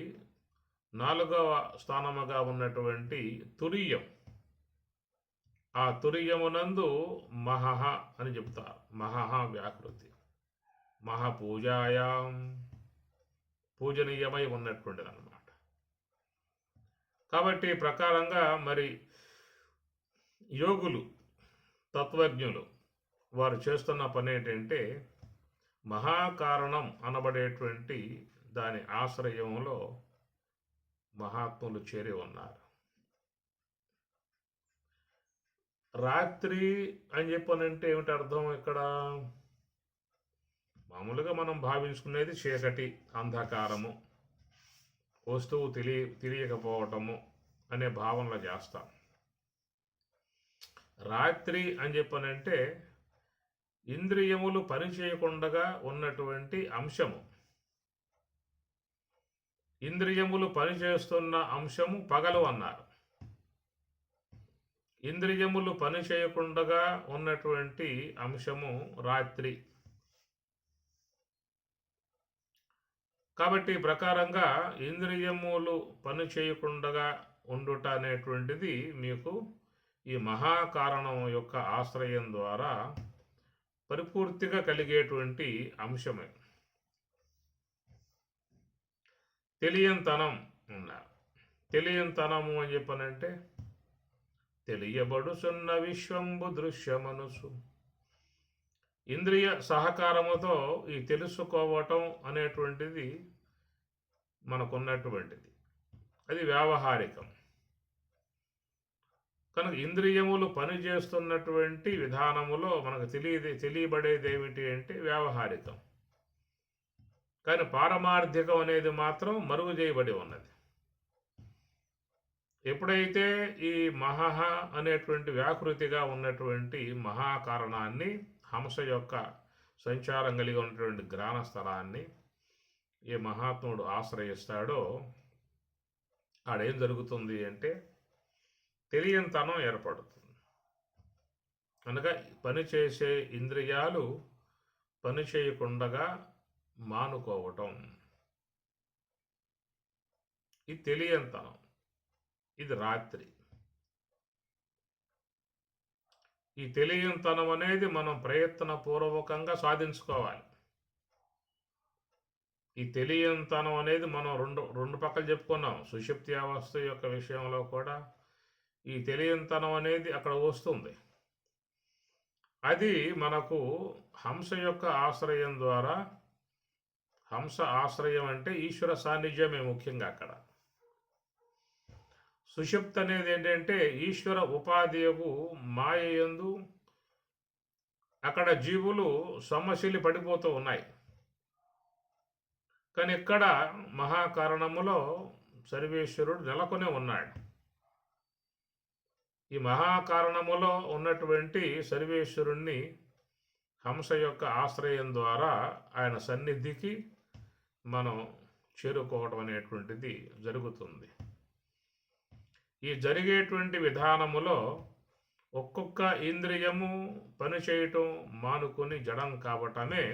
4వ స్థానముగా ఉన్నటువంటి తురియం. ఆ తురియమునందు మహః అని చెప్తారు. మహః వ్యాకృతి మహాపూజాయాం పూజనీయమై ఉన్నటువంటిది అన్నమాట. కాబట్టి ప్రకారంగా మరి యోగులు, తత్వజ్ఞులు వారు చేస్తున్న పని ఏంటంటే మహాకారణం అనబడేటువంటి దాని ఆశ్రయంలో మహాత్ములు చేరి ఉన్నారు. రాత్రి అని చెప్పనంటే ఏమిటి అర్థం ఇక్కడ? మామూలుగా మనం భావించుకునేది చీకటి, అంధకారము, వస్తువు తెలియకపోవటము అనే భావనలో చేస్తాం. రాత్రి అని చెప్పనంటే ఇంద్రియములు పనిచేయకుండా ఉన్నటువంటి అంశము. ఇంద్రియములు పనిచేస్తున్న అంశము పగలు అన్నారు. ఇంద్రియములు పని చేయకుండా ఉన్నటువంటి అంశము రాత్రి. కాబట్టి ఈ ప్రకారంగా ఇంద్రియములు పని చేయకుండా ఉండుట అనేటువంటిది మీకు ఈ మహాకారణం యొక్క ఆశ్రయం ద్వారా పరిపూర్తిగా కలిగేటువంటి అంశమే. తెలియంతనం ఉన్నారు. తెలియంతనము అని చెప్పనంటే తెలియబడుచున్న విశ్వంబు దృశ్యమనుసు. ఇంద్రియ సహకారముతో ఈ తెలుసుకోవటం అనేటువంటిది మనకున్నటువంటిది, అది వ్యావహారికం. కనుక ఇంద్రియములు పనిచేస్తున్నటువంటి విధానములో మనకు తెలియబడేది ఏమిటి అంటే వ్యావహారికం. కానీ పారమార్థికం అనేది మాత్రం మరుగు చేయబడి ఉన్నది. ఎప్పుడైతే ఈ మహా అనేటువంటి వ్యాకృతిగా ఉన్నటువంటి మహాకారణాన్ని, హంస యొక్క సంచారం కలిగి ఉన్నటువంటి గ్రాణ స్థలాన్ని ఏ మహాత్ముడు ఆశ్రయిస్తాడో ఆడేం జరుగుతుంది అంటే తెలియంతనం ఏర్పడుతుంది. అనగా పనిచేసే ఇంద్రియాలు పని చేయకుండా మానుకోవటం, ఇది తెలియంతనం, ఇది రాత్రి. ఈ తెలియంతనం అనేది మనం ప్రయత్నపూర్వకంగా సాధించుకోవాలి. ఈ తెలియంతనం అనేది మనం రెండు పక్కలు చెప్పుకున్నాం. సుషుప్తి అవస్థ యొక్క విషయంలో కూడా ఈ తెలియంతనం అనేది అక్కడ వస్తుంది. అది మనకు హంస యొక్క ఆశ్రయం ద్వారా, హంస ఆశ్రయం అంటే ఈశ్వర సాన్నిధ్యమే ముఖ్యంగా అక్కడ. సుషుప్తి అనేది ఏంటంటే ఈశ్వర ఉపాధియకు మాయయందు అక్కడ జీవులు సొమ్మశిల్లి పడిపోతూ ఉన్నాయి. కానీ ఇక్కడ మహాకారణములో సర్వేశ్వరుడు నెలకొనే ఉన్నాడు. ఈ మహాకారణములో ఉన్నటువంటి సర్వేశ్వరుణ్ణి హంస యొక్క ఆశ్రయం ద్వారా ఆయన సన్నిధికి మనం చేరుకోవడం అనేటువంటిది జరుగుతుంది. ఈ జరిగేటువంటి విధానములో ఒక్కొక్క ఇంద్రియము పనిచేయటం మానుకొని జడం కావటమే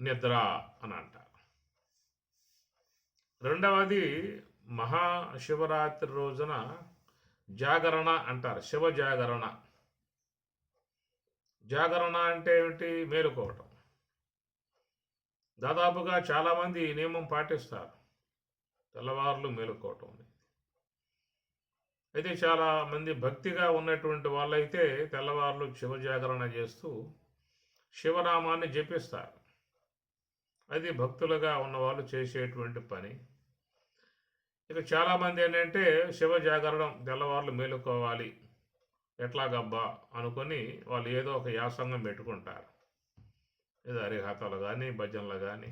నిద్ర అని అంటారు. రెండవది మహాశివరాత్రి రోజున జాగరణ అంటారు. శివ జాగరణ. జాగరణ అంటే ఏమిటి? మేలుకోవటం. దాదాపుగా చాలామంది ఈ నియమం పాటిస్తారు, తెల్లవారులు మేలుకోవటం. అయితే చాలామంది భక్తిగా ఉన్నటువంటి వాళ్ళైతే తెల్లవారులు శివ జాగరణ చేస్తూ శివనామాన్ని జపిస్తారు. అది భక్తులుగా ఉన్నవాళ్ళు చేసేటువంటి పని. ఇక చాలామంది ఏంటంటే శివ జాగరణం తెల్లవారులు మేలుకోవాలి ఎట్లాగబ్బా అనుకొని వాళ్ళు ఏదో ఒక యాసంగం పెట్టుకుంటారు. ఏదో హరిహాతాలు కానీ, భజనలు కానీ,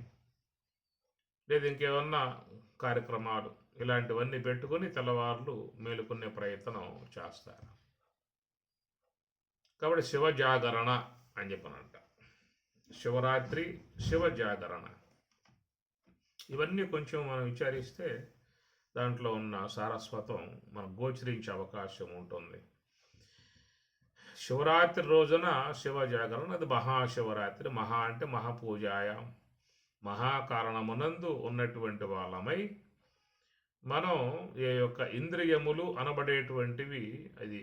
లేదు ఇంకేమన్నా కార్యక్రమాలు ఇలాంటివన్నీ పెట్టుకొని తెల్లవారులు మేలుకునే ప్రయత్నం చేస్తారు. కాబట్టి శివ జాగరణ అని చెప్పనంట. శివరాత్రి, శివ జాగరణ, ఇవన్నీ కొంచెం మనం విచారిస్తే దాంట్లో ఉన్న సారస్వతం మనకు గోచరించే అవకాశం ఉంటుంది. శివరాత్రి రోజున శివ జాగరణ, అది మహాశివరాత్రి. మహా అంటే మహాపూజాయ, మహాకారణమునందు ఉన్నటువంటి వాళ్ళమై మనం ఏ యొక్క ఇంద్రియములు అనబడేటువంటివి అది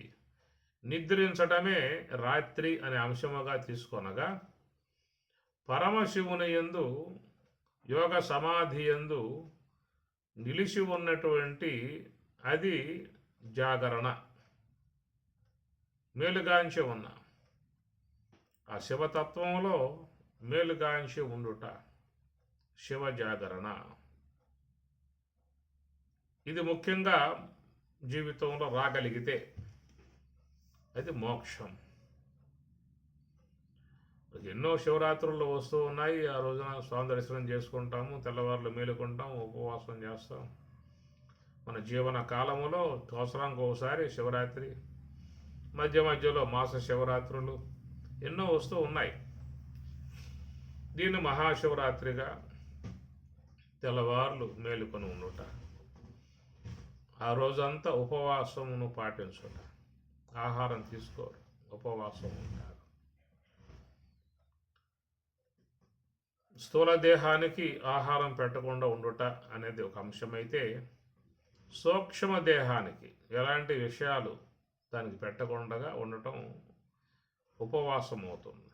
నిద్రించటమే రాత్రి అనే అంశముగా తీసుకొనగా, పరమశివుని యందు యోగ సమాధి యందు నిలిచి ఉన్నటువంటి అది జాగరణ. మేలుగాంచి ఉన్న ఆ శివతత్వంలో మేలుగాంచి ఉండుట శివ జాగరణ. ఇది ముఖ్యంగా జీవితంలో రాగలిగితే అది మోక్షం. ఎన్నో శివరాత్రులు వస్తూ ఉన్నాయి. ఆ రోజున స్వామి దర్శనం చేసుకుంటాము, తెల్లవారులు మేలుకుంటాం, ఉపవాసం చేస్తాం. మన జీవన కాలములో సంవత్సరానికి ఒకసారి శివరాత్రి, మధ్య మధ్యలో మాస శివరాత్రులు ఎన్నో వస్తూ ఉన్నాయి. దీన్ని మహాశివరాత్రిగా తెల్లవార్లు మేలుకొని ఉండుట, ఆ రోజంతా ఉపవాసమును పాటించుట, ఆహారం తీసుకోరు, ఉపవాసం ఉంటారు. స్థూల దేహానికి ఆహారం పెట్టకుండా ఉండుట అనేది ఒక అంశమైతే, సూక్ష్మ దేహానికి ఎలాంటి విషయాలు దానికి పెట్టకుండా ఉండటం ఉపవాసం అవుతుంది.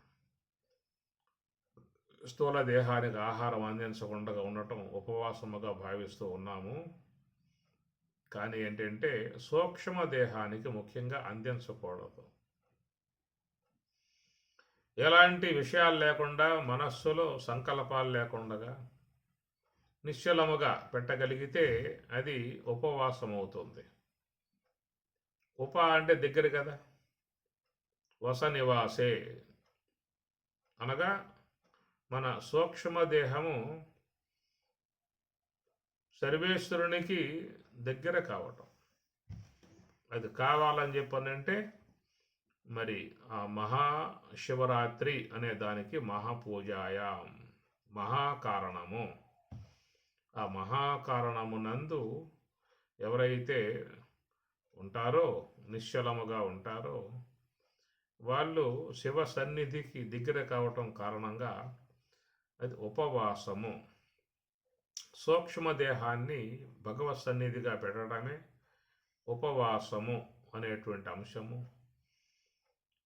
స్థూల దేహానికి ఆహారం అందించకుండా ఉండటం ఉపవాసముగా భావిస్తూ ఉన్నాము. కానీ ఏంటంటే సూక్ష్మ దేహానికి ముఖ్యంగా అందించకూడదు. ఎలాంటి విషయాలు లేకుండా, మనస్సులో సంకల్పాలు లేకుండా నిశ్చలముగా పెట్టగలిగితే అది ఉపవాసం అవుతుంది. ఉప అంటే దగ్గర కదా, వస నివాసే అనగా మన సూక్ష్మ దేహము సర్వేశ్వరునికి దగ్గర కావటం. అది కావాలని చెప్పనంటే మరి ఆ మహాశివరాత్రి అనే దానికి మహాపూజాయాం, మహాకారణము. ఆ మహాకారణమునందు ఎవరైతే ఉంటారో, నిశ్చలముగా ఉంటారో, వాళ్ళు శివ సన్నిధికి దగ్గర కావటం కారణంగా అది ఉపవాసము. సూక్ష్మదేహాన్ని భగవత్ సన్నిధిగా పెట్టడమే ఉపవాసము అనేటువంటి అంశము.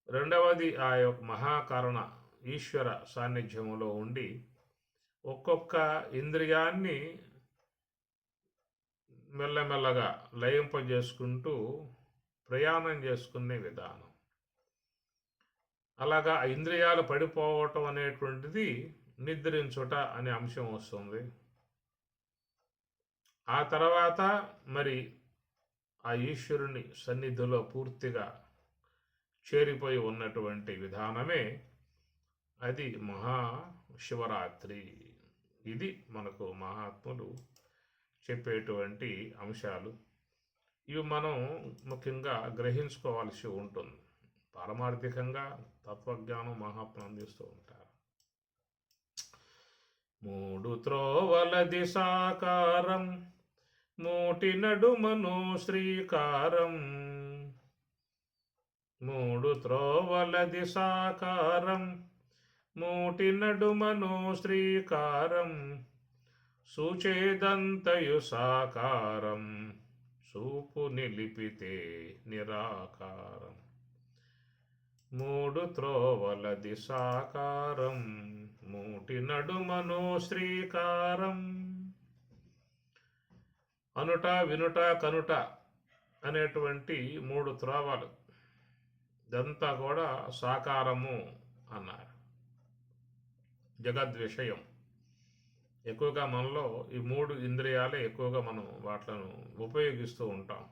రెండవది ఆ యొక్క మహాకారణ ఈశ్వర సాన్నిధ్యములో ఉండి ఒక్కొక్క ఇంద్రియాన్ని మెల్లమెల్లగా లయింపజేసుకుంటూ ప్రయాణం చేసుకునే విధానం. అలాగా ఇంద్రియాలు పడిపోవటం అనేటువంటిది నిద్రించుట అనే అంశం వస్తుంది. ఆ తర్వాత మరి ఆ ఈశ్వరుని సన్నిధిలో పూర్తిగా చేరిపోయి ఉన్నటువంటి విధానమే అది మహాశివరాత్రి. ఇది మనకు మహాత్ములు చెప్పేటువంటి అంశాలు. ఇవి మనం ముఖ్యంగా గ్రహించుకోవాల్సి ఉంటుంది. పారమార్థికంగా తత్వజ్ఞానం మహాత్ములు అందిస్తూ ఉంటారు. మూడు త్రోవల దిశాకారం, మూటి నడుమను శ్రీకారం. మూడు త్రోవల దిశాకారం, మూటి నడుమను శ్రీకారం. సూచేదంతయు సాకారం, చూపు నిలిపితే నిరాకారం. మూడు త్రోవల దిశాకారం, మూటి నడుమను శ్రీకారం. అనుట, వినుట, కనుట అనేటువంటి మూడు త్రోవలు, ఇదంతా కూడా సాకారము అన్నారు. జగద్విషయం. ఎక్కువగా మనలో ఈ మూడు ఇంద్రియాలే ఎక్కువగా మనం వాటిని ఉపయోగిస్తూ ఉంటాం.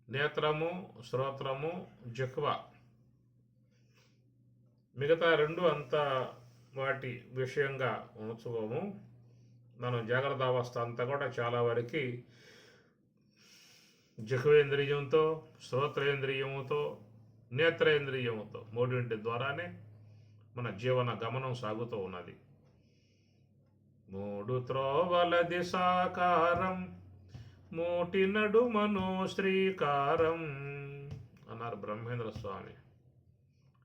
నేత్రము, శ్రోత్రము, జిహ్వ. మిగతా రెండు అంత వాటి విషయంగా ఉంచుకోము. మనం జాగ్రత్త అవస్థ అంతా కూడా చాలా వరకు జిహ్వేంద్రియంతో, శ్రోత్రేంద్రియముతో, నేత్రేంద్రియముతో మూడింటి ద్వారానే మన జీవన గమనం సాగుతూ ఉన్నది. మూడు త్రోవల దిశాకారం, మూటి నడుమను శ్రీకారం అన్నారు బ్రహ్మేంద్ర స్వామి.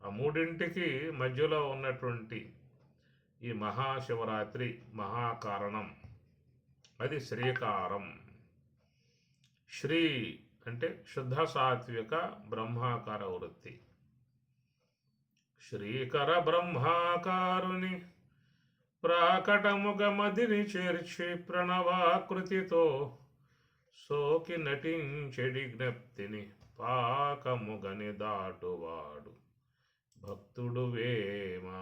ఆ మూడింటికి మధ్యలో ఉన్నటువంటి ఈ మహాశివరాత్రి మహాకారణం, అది శ్రీకారం. శ్రీ అంటే శుద్ధ సాత్విక బ్రహ్మాకార వృత్తి. శ్రీకర బ్రహ్మాకారుని ప్రాకటముగ మదిని చేర్చి ప్రణవాకృతితో సోకి నటించెడి జ్ఞప్తిని పాకముగని దాటువాడు భక్తుడు వేమా.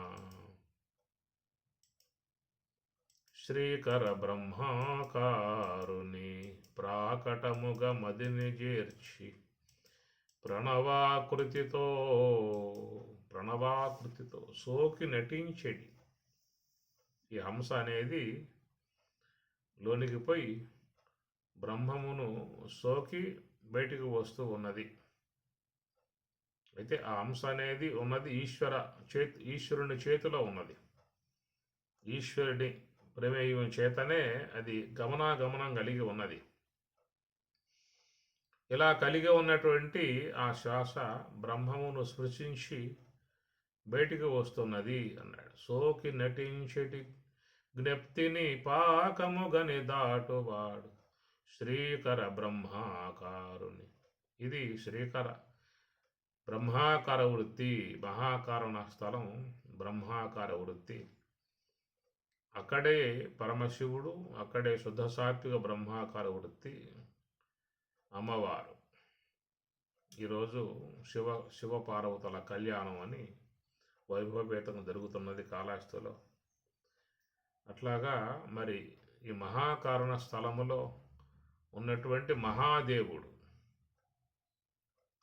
శ్రీకర బ్రహ్మాకారుని ప్రాకటముగ మదిని చేర్చి ప్రణవాకృతితో సోకి నటించెడి. ఈ హంస అనేది లోనికి పోయి బ్రహ్మమును సోకి బయటికి వస్తూ ఉన్నది. అయితే ఆ హంస అనేది ఉన్నది ఈశ్వరుని చేతిలో ఉన్నది. ఈశ్వరుడి ప్రమేయం చేతనే అది గమనాగమనం కలిగి ఉన్నది. ఇలా కలిగి ఉన్నటువంటి ఆ శ్వాస బ్రహ్మమును స్పృశించి బయటికి వస్తున్నది అన్నాడు. సోకి నటించెటి జ్ఞప్తిని పాకముగని దాటువాడు శ్రీకర బ్రహ్మాకారుని. ఇది శ్రీకర బ్రహ్మాకార వృత్తి, మహాకారణ స్థలం బ్రహ్మాకార వృత్తి. అక్కడే పరమశివుడు, అక్కడే శుద్ధ సాత్విక బ్రహ్మాకార వృత్తి అమ్మవారు. ఈరోజు శివపార్వతుల కళ్యాణం అని వైభవపేతంగా జరుగుతున్నది కాళహస్తిలో. అట్లాగా మరి ఈ మహాకారణ స్థలములో ఉన్నటువంటి మహాదేవుడు,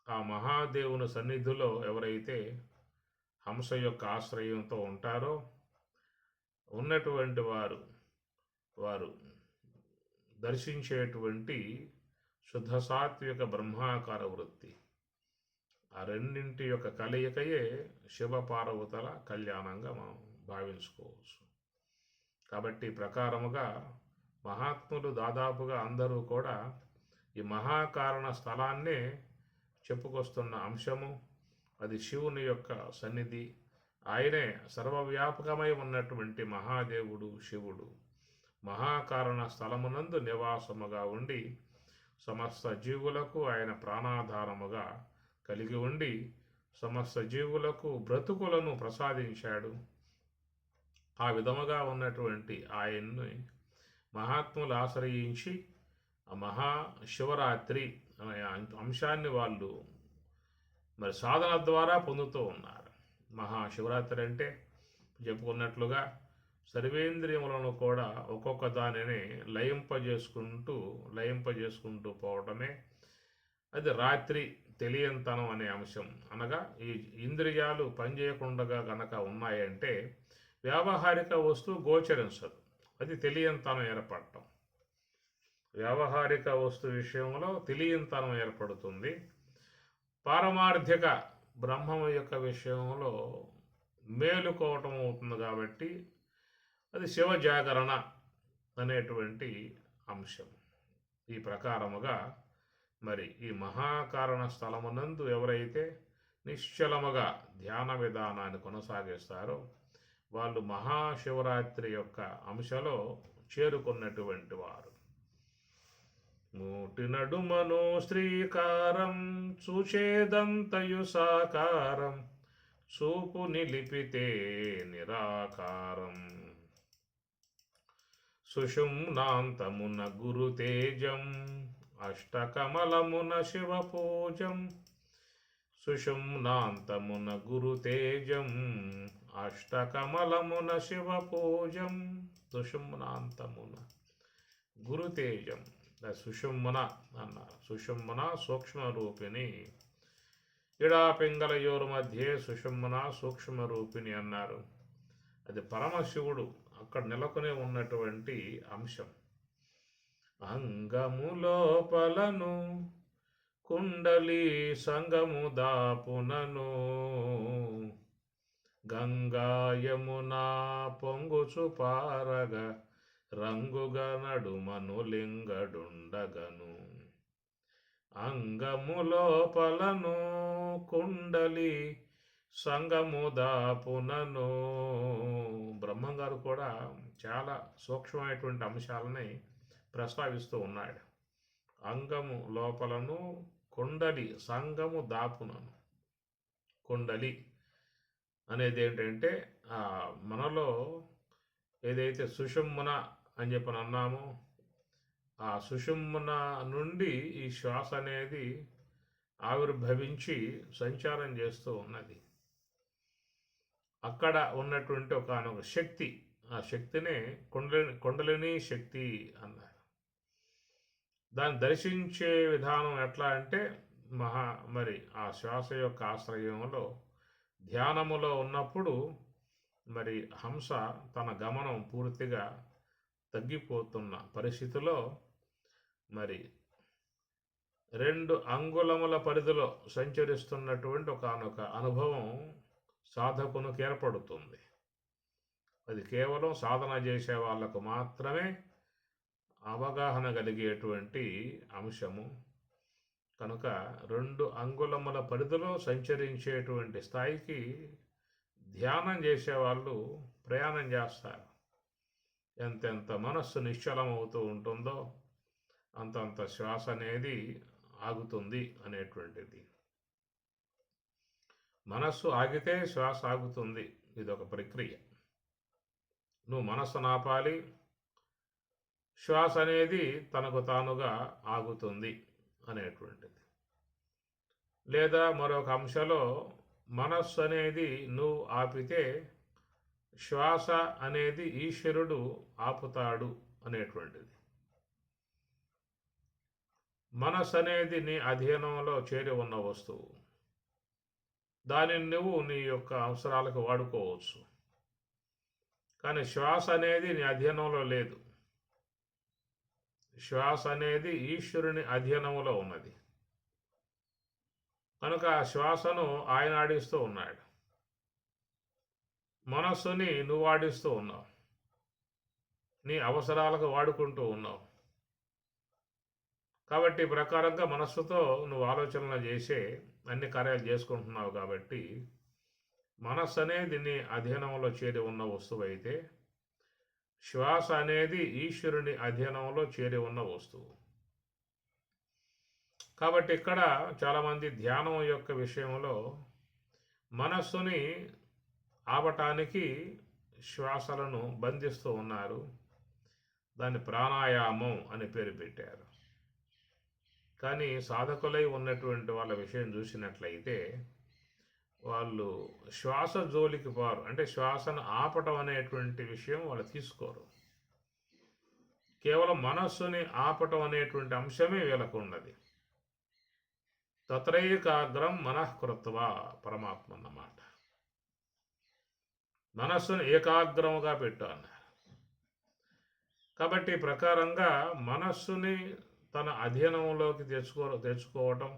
ఆ మహాదేవుని సన్నిధిలో ఎవరైతే హంస యొక్క ఆశ్రయంతో ఉంటారో ఉన్నటువంటి వారు దర్శించేటువంటి శుద్ధ సాత్విక బ్రహ్మాకార వృత్తి, ఆ రెండింటి యొక్క కలయికయే శివపార్వతుల కళ్యాణంగా మనం భావించుకోవచ్చు. కాబట్టి ప్రకారముగా మహాత్ములు దాదాపుగా అందరూ కూడా ఈ మహాకారణ స్థలాన్నే చెప్పుకొస్తున్న అంశము. అది శివుని యొక్క సన్నిధి. ఆయనే సర్వవ్యాపకమై ఉన్నటువంటి మహాదేవుడు శివుడు మహాకారణ స్థలమునందు నివాసముగా ఉండి సమస్త జీవులకు ఆయన ప్రాణాధారముగా కలిగి ఉండి సమస్త జీవులకు బ్రతుకులను ప్రసాదించాడు. ఆ విధముగా ఉన్నటువంటి ఆయన్ని మహాత్ములు ఆశ్రయించి ఆ మహాశివరాత్రి అనే అంశాన్ని వాళ్ళు మరి సాధన ద్వారా పొందుతూ ఉన్నారు. మహాశివరాత్రి అంటే చెప్పుకున్నట్లుగా సర్వేంద్రియములను కూడా ఒక్కొక్క దానిని లయింపజేసుకుంటూ పోవటమే అది రాత్రి తెలియంతనం అనే అంశం. అనగా ఈ ఇంద్రియాలు పనిచేయకుండా గనక ఉన్నాయంటే వ్యావహారిక వస్తువు గోచరించదు, అది తెలియంతనం ఏర్పడటం. వ్యావహారిక వస్తు విషయంలో తెలియంతనం ఏర్పడుతుంది. పారమార్థిక బ్రహ్మము యొక్క విషయంలో మేలుకోవటం అవుతుంది. కాబట్టి అది శివ జాగరణ అనేటువంటి అంశం. ఈ ప్రకారముగా మరి ఈ మహాకారణ స్థలమునందు ఎవరైతే నిశ్చలముగా ధ్యాన విధానాన్ని కొనసాగిస్తారో వాళ్ళు మహాశివరాత్రి యొక్క అంశలో చేరుకున్నటువంటి వారు. మూటి నడుమను శ్రీకారం చూచేదంతయు సాకారం చూపు నిలిపితే నిరాకారం సుషుమ్నాంతమున గురుతేజం అష్టకమలమున శివపూజం సుషుమ్నాంతమున గురుతేజం అష్టకమలమున శివపూజం సుషుమ్నాంతమున గురుతేజం సుషుమ్న అన్నారు. సుషుమ్న సూక్ష్మరూపిణి, ఇడాపింగళయోరు మధ్యే సుషుమ్న సూక్ష్మరూపిణి అన్నారు. అది పరమశివుడు అక్కడ నెలకొని ఉన్నటువంటి అంశం. అంగములోపలను కుండలి సంగము దాపునను గంగాయమునా పొంగుచు పారగా రంగుగా నడుమను లింగడుండగను. అంగములోపలను కుండలి సంగము దాపునను. బ్రహ్మంగారు కూడా చాలా సూక్ష్మమైనటువంటి అంశాలని ప్రస్తావిస్తూ ఉన్నాడు. అంగము లోపలను కుండలి సంగము దాపునను. కుండలి అనేది ఏంటంటే మనలో ఏదైతే సుషుమ్న అని చెప్పని అన్నామో ఆ సుషుమ్న నుండి ఈ శ్వాస అనేది ఆవిర్భవించి సంచారం చేస్తూ ఉన్నది. అక్కడ ఉన్నటువంటి ఒక శక్తి, ఆ శక్తినే కుండలిని శక్తి అన్నారు. దాన్ని దర్శించే విధానం ఎట్లా అంటే మరి ఆ శ్వాస యొక్క ఆశ్రయంలో ధ్యానములో ఉన్నప్పుడు మరి హంస తన గమనం పూర్తిగా తగ్గిపోతున్న పరిస్థితిలో మరి 2 అంగుళముల పరిధిలో సంచరిస్తున్నటువంటి ఒకనొక అనుభవం సాధకునికి ఏర్పడుతుంది. అది కేవలం సాధన చేసే వాళ్ళకు మాత్రమే అవగాహన కలిగేటువంటి అంశము. కనుక 2 అంగుళముల పరిధిలో సంచరించేటువంటి స్థాయికి ధ్యానం చేసేవాళ్ళు ప్రయాణం చేస్తారు. ఎంతెంత మనస్సు నిశ్చలమవుతూ ఉంటుందో అంతంత శ్వాస అనేది ఆగుతుంది అనేటువంటిది. మనస్సు ఆగితే శ్వాస ఆగుతుంది. ఇదొక ప్రక్రియ. నువ్వు మనస్సును ఆపాలి, శ్వాస అనేది తనకు తానుగా ఆగుతుంది అనేటువంటిది. లేదా మరొక అంశంలో మనస్సు అనేది నువ్వు ఆపితే శ్వాస అనేది ఈశ్వరుడు ఆపుతాడు అనేటువంటిది. మనస్సు అనేది నీ అధీనంలో చేరి ఉన్న వస్తువు. దానిని నువ్వు నీ యొక్క అవసరాలకు వాడుకోవచ్చు. కానీ శ్వాస అనేది నీ అధీనంలో లేదు. శ్వాస అనేది ఈశ్వరుని అధీనంలో ఉన్నది. కనుక ఆ శ్వాసను ఆయన ఆడిస్తూ ఉన్నాడు. మనస్సుని నువ్వు ఆడిస్తూ ఉన్నావు. నీ అవసరాలకు వాడుకుంటూ ఉన్నావు. కాబట్టి ఈ ప్రకారంగా మనస్సుతో నువ్వు ఆలోచనలు చేసే అన్ని కార్యాలు చేసుకుంటున్నావు. కాబట్టి మనస్సు అనేది నీ అధీనంలో చేరి ఉన్న వస్తువు అయితే శ్వాస అనేది ఈశ్వరుని అధీనంలో చేరి ఉన్న వస్తువు. కాబట్టి ఇక్కడ చాలామంది ధ్యానం యొక్క విషయంలో మనస్సుని ఆపటానికి శ్వాసలను బంధిస్తూ ఉన్నారు. దాన్ని ప్రాణాయామం అని పేరు పెట్టారు. కానీ సాధకులై ఉన్నటువంటి వాళ్ళ విషయం చూసినట్లయితే వాళ్ళు శ్వాస జోలికి పోరు. అంటే శ్వాసను ఆపటం అనేటువంటి విషయం వాళ్ళు తీసుకోరు. కేవలం మనస్సుని ఆపటం అనేటువంటి అంశమే వీళ్ళకు ఉన్నది. తత్రైకాగ్రం మనఃకృత్వా పరమాత్మ అన్నమాట. మనస్సును ఏకాగ్రముగా పెట్టు అన్నారు. కాబట్టి ప్రకారంగా మనస్సుని తన అధీనంలోకి తెచ్చుకోవటం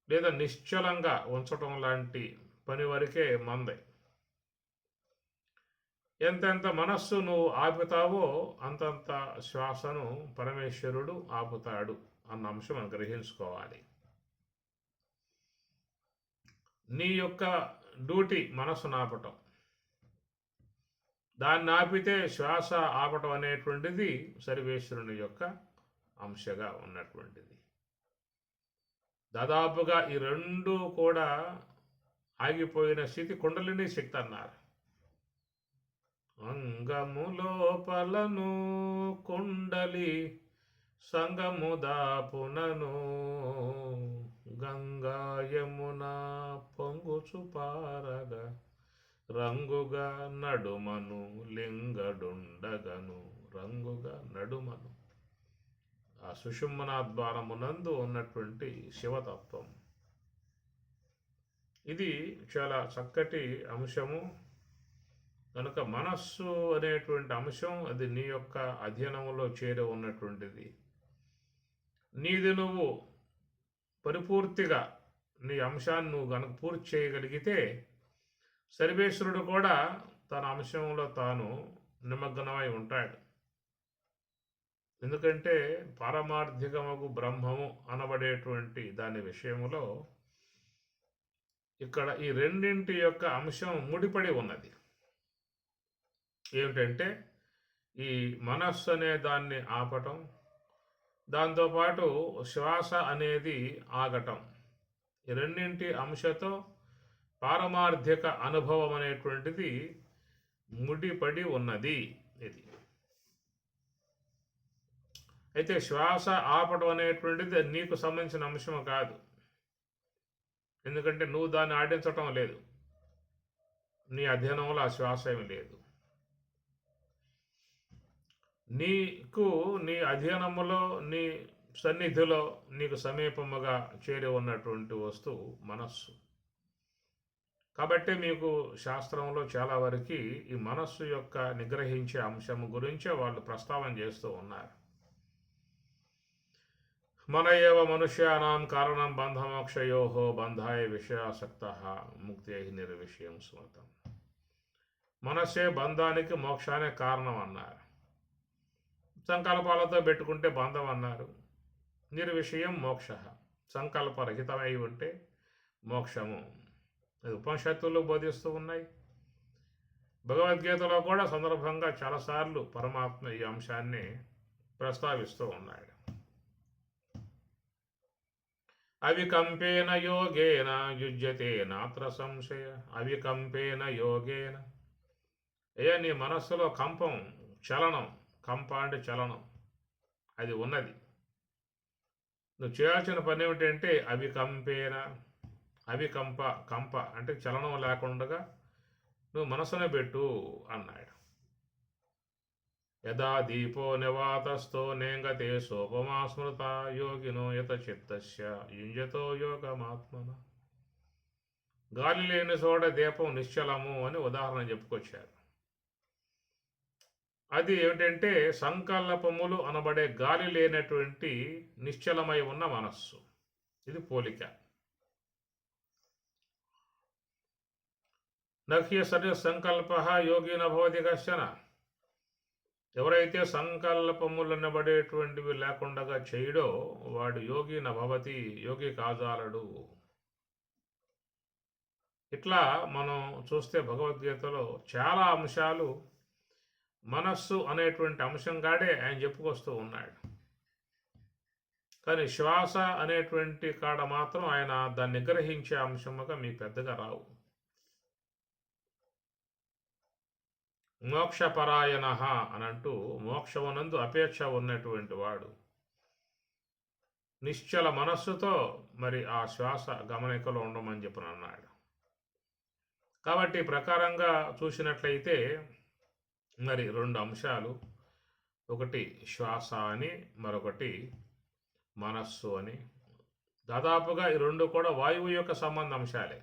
లేదా నిశ్చలంగా ఉంచటం లాంటి పని వరకే మందే. ఎంతెంత మనస్సు నువ్వు ఆపుతావో అంతంత శ్వాసను పరమేశ్వరుడు ఆపుతాడు అన్న అంశం మనం గ్రహించుకోవాలి. నీ యొక్క డ్యూటీ మనస్సును ఆపటం. దాన్ని ఆపితే శ్వాస ఆపటం అనేటువంటిది సర్వేశ్వరుని యొక్క అంశగా ఉన్నటువంటిది. దాదాపుగా ఈ రెండు కూడా ఆగిపోయిన స్థితి కుండలిని శక్తి అన్నారు. అంగము లోపలను కుండలి సంగము దాపునను గంగాయమున పొంగుచు పారగా రంగుగా నడుమను లింగడుండగను రంగుగా నడుమను. ఆ సుషుమ్నాద్వారమునందు ఉన్నటువంటి శివతత్వం. ఇది చాలా చక్కటి అంశము. కనుక మనస్సు అనేటువంటి అంశం అది నీ యొక్క అధీనంలో చేరి ఉన్నటువంటిది. నీది నువ్వు పరిపూర్తిగా నీ అంశాన్ని నువ్వు కనుక పూర్తి చేయగలిగితే సర్వేశ్వరుడు కూడా తన అంశంలో తాను నిమగ్నమై ఉంటాడు. ఎందుకంటే పారమార్థికమగు బ్రహ్మము అనబడేటువంటి దాని విషయంలో ఇక్కడ ఈ రెండింటి యొక్క అంశం ముడిపడి ఉన్నది. ఏమిటంటే ఈ మనస్సు అనే దాన్ని ఆపటం, దాంతోపాటు శ్వాస అనేది ఆగటం. ఈ రెండింటి అంశతో పారమార్థిక అనుభవం అనేటువంటిది ముడిపడి ఉన్నది. ఇది అయితే శ్వాస ఆపటం అనేటువంటిది నీకు సంబంధించిన అంశం కాదు. ఎందుకంటే నువ్వు దాన్ని ఆడించటం లేదు. నీ అధ్యయనంలో ఆ శ్వాస ఏమి లేదు. నీకు నీ అధ్యయనములో నీ సన్నిధిలో నీకు సమీపముగా చేరి ఉన్నటువంటి వస్తువు మనస్సు. కాబట్టి మీకు శాస్త్రంలో చాలా వరకు ఈ మనస్సు యొక్క నిగ్రహించే అంశం గురించే వాళ్ళు ప్రస్తావన చేస్తూ ఉన్నారు. మన ఏవ మనుష్యానాం కారణం బంధమోక్షయోహో బంధాయ విషయాసక్త ముక్తి నిర్విషయం స్మృతం. మనస్సే బంధానికి మోక్షానికి కారణం అన్నారు. సంకల్పాలతో పెట్టుకుంటే బంధం అన్నారు. నిర్విషయం మోక్ష. సంకల్పరహితమై ఉంటే మోక్షము. అది ఉపనిషత్తులు బోధిస్తూ ఉన్నాయి. భగవద్గీతలో కూడా సందర్భంగా చాలాసార్లు పరమాత్మ ఈ అంశాన్ని ప్రస్తావిస్తూ ఉన్నాడు. అవికంపేన యోగేన యుజ్యతే నాత్ర సంశయ. అవికంపేన యోగేన, నీ మనస్సులో కంపం, చలనం, కంప అంటే చలనం, అది ఉన్నది. నువ్వు చేయాల్సిన పని ఏమిటంటే అవికంపేన, కంప అంటే చలనం లేకుండా నువ్వు మనసున పెట్టు అన్నాడు. యదా దీపో నివాతస్థో నేంగతే సోపమా స్మృత యోగినో యత చిత్తస్య యుంజతో యోగమాత్మన. గాలి లేని చోట దీపం నిశ్చలము అని ఉదాహరణ చెప్పుకొచ్చారు. అది ఏమిటంటే సంకల్పములు అనబడే గాలి లేనటువంటి నిశ్చలమై ఉన్న మనస్సు. ఇది పోలిక. నహ్య సర్వ సంకల్ప యోగి నభవతి కశ్చన. ఎవరైతే సంకల్పములు అనబడేటువంటివి లేకుండా చేయడో వాడు యోగి నభవతి, యోగి కాజాలడు. ఇట్లా మనం చూస్తే భగవద్గీతలో చాలా అంశాలు మనస్సు అనేటువంటి అంశంగాడే ఆయన చెప్పుకొస్తూ ఉన్నాడు. కానీ శ్వాస అనేటువంటి కాడ మాత్రం ఆయన దాన్ని నిగ్రహించే అంశముగా మీకు పెద్దగా రావు. మోక్షపరాయణ అని అంటూ మోక్షమునందు అపేక్ష ఉన్నటువంటి వాడు నిశ్చల మనస్సుతో మరి ఆ శ్వాస గమనికలో ఉండమని చెప్పని అన్నాడు. కాబట్టి ప్రకారంగా చూసినట్లయితే మరి రెండు అంశాలు, ఒకటి శ్వాస అని, మరొకటి మనస్సు అని. దాదాపుగా ఈ రెండు కూడా వాయువు యొక్క సంబంధ అంశాలే.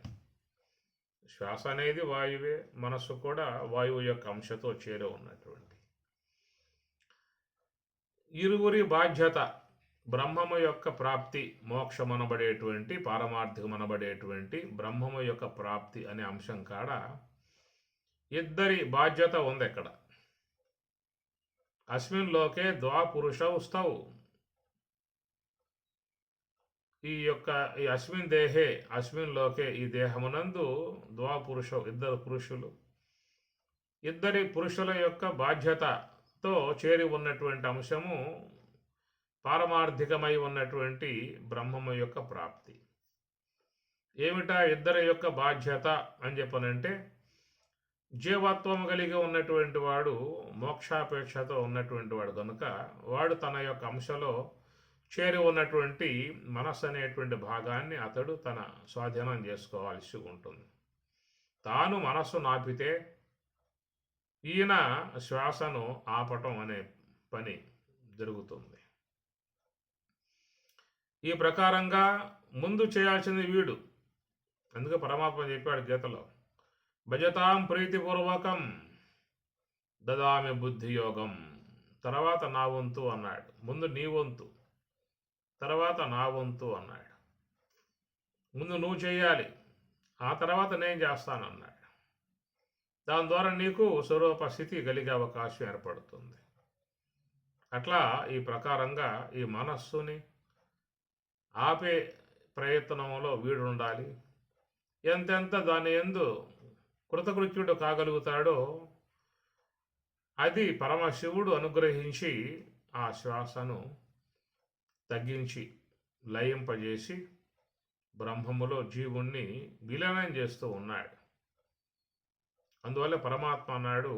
శ్వాస అనేది వాయువే, మనస్సు కూడా వాయువు యొక్క అంశతో చేరి ఉన్నటువంటి. ఇరువురి బాధ్యత బ్రహ్మము యొక్క ప్రాప్తి, మోక్షమనబడేటువంటి పారమార్థికమనబడేటువంటి బ్రహ్మము యొక్క ప్రాప్తి అనే అంశం కాడ ఇద్దరి బాధ్యత ఉంది. ఎక్కడ అస్మిన్ లోకే ద్వాపురుషౌ స్తౌ. ఈ అస్మిన్ దేహే, అస్మిన్ లోకే, ఈ దేహమునందు ద్వాపురుషౌ, ఇద్దరు పురుషులు, ఇద్దరి పురుషుల యొక్క బాధ్యతతో చేరి ఉన్నటువంటి అంశము పారమార్థికమై ఉన్నటువంటి బ్రహ్మము యొక్క ప్రాప్తి. ఏమిటా ఇద్దరి యొక్క బాధ్యత అని చెప్పనంటే, జీవత్వము కలిగి ఉన్నటువంటి వాడు మోక్షాపేక్షతో ఉన్నటువంటి వాడు కనుక వాడు తన యొక్క అంశలో చేరి ఉన్నటువంటి మనస్సు అనేటువంటి భాగాన్ని అతడు తన స్వాధీనం చేసుకోవాల్సి ఉంటుంది. తాను మనస్సు నాపితే ఈయన శ్వాసను ఆపటం అనే పని జరుగుతుంది. ఈ ప్రకారంగా ముందు చేయాల్సింది వీడు. అందుకే పరమాత్మ చెప్పాడు గీతలో, భజతాం ప్రీతిపూర్వకం దదామి బుద్ధియోగం. తర్వాత నా వంతు అన్నాడు. ముందు నీ వంతు, తర్వాత నా వంతు అన్నాడు. ముందు నువ్వు చేయాలి, ఆ తర్వాత నేను చేస్తానన్నాడు. దాని ద్వారా నీకు స్వరూప స్థితి కలిగే అవకాశం ఏర్పడుతుంది. అట్లా ఈ ప్రకారంగా ఈ మనస్సుని ఆపే ప్రయత్నంలో వీడు ఉండాలి. ఎంతెంత దాని యందు కృతకృత్యుడు కాగలుగుతాడో అది పరమశివుడు అనుగ్రహించి ఆ శ్వాసను తగ్గించి లయింపజేసి బ్రహ్మములో జీవుణ్ణి విలీనం చేస్తూ ఉన్నాడు. అందువల్ల పరమాత్మ అన్నాడు,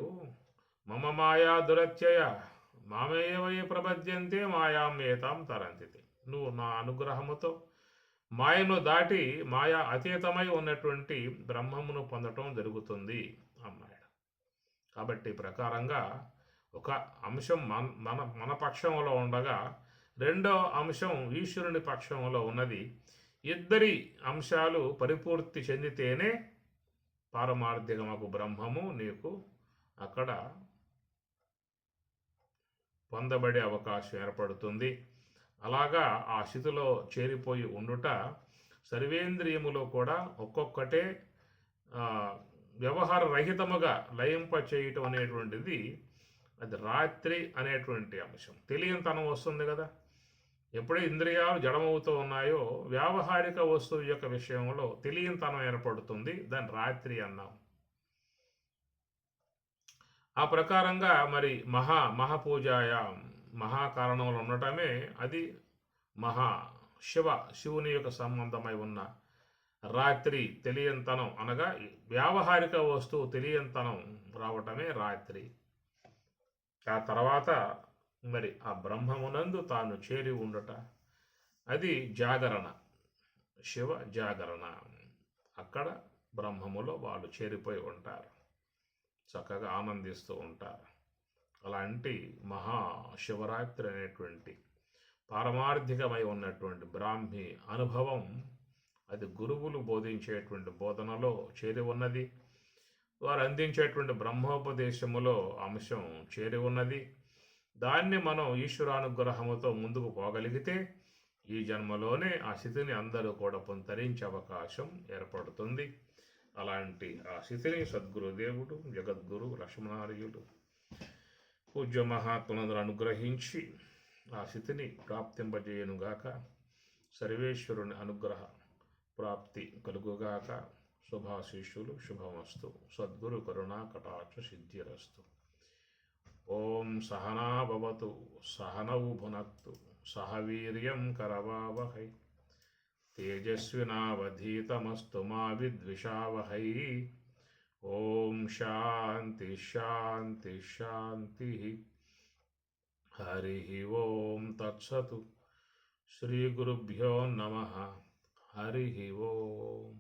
మమ మాయా దురత్యయ మామేవై ప్రపద్యంతే మాయాం ఏతాం తరంతితే. నువ్వు నా అనుగ్రహముతో మాయను దాటి మాయా అతీతమై ఉన్నటువంటి బ్రహ్మమును పొందటం జరుగుతుంది అన్నాడు. కాబట్టి ప్రకారంగా ఒక అంశం మన పక్షంలో ఉండగా రెండో అంశం ఈశ్వరుని పక్షంలో ఉన్నది. ఇద్దరి అంశాలు పరిపూర్తి చెందితేనే పారమార్థికమకు బ్రహ్మము నీకు అక్కడ పొందబడే అవకాశం ఏర్పడుతుంది. అలాగా ఆ స్థితిలో చేరిపోయి ఉండుట సర్వేంద్రియములో కూడా ఒక్కొక్కటే వ్యవహార రహితముగా లయింప చేయటం అనేటువంటిది అది రాత్రి అనేటువంటి అంశం. తెలియనితనం వస్తుంది కదా. ఎప్పుడూ ఇంద్రియాలు జడమవుతూ ఉన్నాయో వ్యావహారిక వస్తువు యొక్క విషయంలో తెలియనితనం ఏర్పడుతుంది. దాన్ని రాత్రి అన్నాం. ఆ ప్రకారంగా మరి మహాపూజాయ మహాకారణంలో ఉండటమే అది శివుని యొక్క సంబంధమై ఉన్న రాత్రి తెలియంతనం అనగా వ్యావహారిక వస్తువు తెలియంతనం రావటమే రాత్రి. ఆ తర్వాత మరి ఆ బ్రహ్మమునందు తాను చేరి ఉండట అది జాగరణ, శివ జాగరణ. అక్కడ బ్రహ్మములో వాళ్ళు చేరిపోయి ఉంటారు, చక్కగా ఆనందిస్తూ ఉంటారు. అలాంటి మహాశివరాత్రి అనేటువంటి పారమార్థికమై ఉన్నటువంటి బ్రాహ్మీ అనుభవం అది గురువులు బోధించేటువంటి బోధనలో చేరి ఉన్నది. వారు అందించేటువంటి బ్రహ్మోపదేశములో అంశం చేరి ఉన్నది. దాన్ని మనం ఈశ్వరానుగ్రహముతో ముందుకు పోగలిగితే ఈ జన్మలోనే ఆ స్థితిని అందరూ కూడా పొంతరించే అవకాశం ఏర్పడుతుంది. అలాంటి ఆ స్థితిని సద్గురుదేవుడు జగద్గురు లక్ష్మణార్యుడు పూజ్య మహాత్ములందరూ అనుగ్రహించి ఆ స్థితిని ప్రాప్తింపజేయనుగాక. సర్వేశ్వరుని అనుగ్రహ ప్రాప్తి కలుగుగాక. శుభాశీషులు శుభమస్తు. సద్గురు కరుణా కటాక్ష సిద్ధిరస్తు. ఓం సహనా భవతు సహనౌ భునక్తు సహ వీర్యం కరవావహై తేజస్వినావధీతమస్తు మా విద్విషావహై. ఓం శాంతి శాంతి శాంతి. హరి ఓం తత్సతు. శ్రీ గురుభ్యో నమః. హరి ఓం.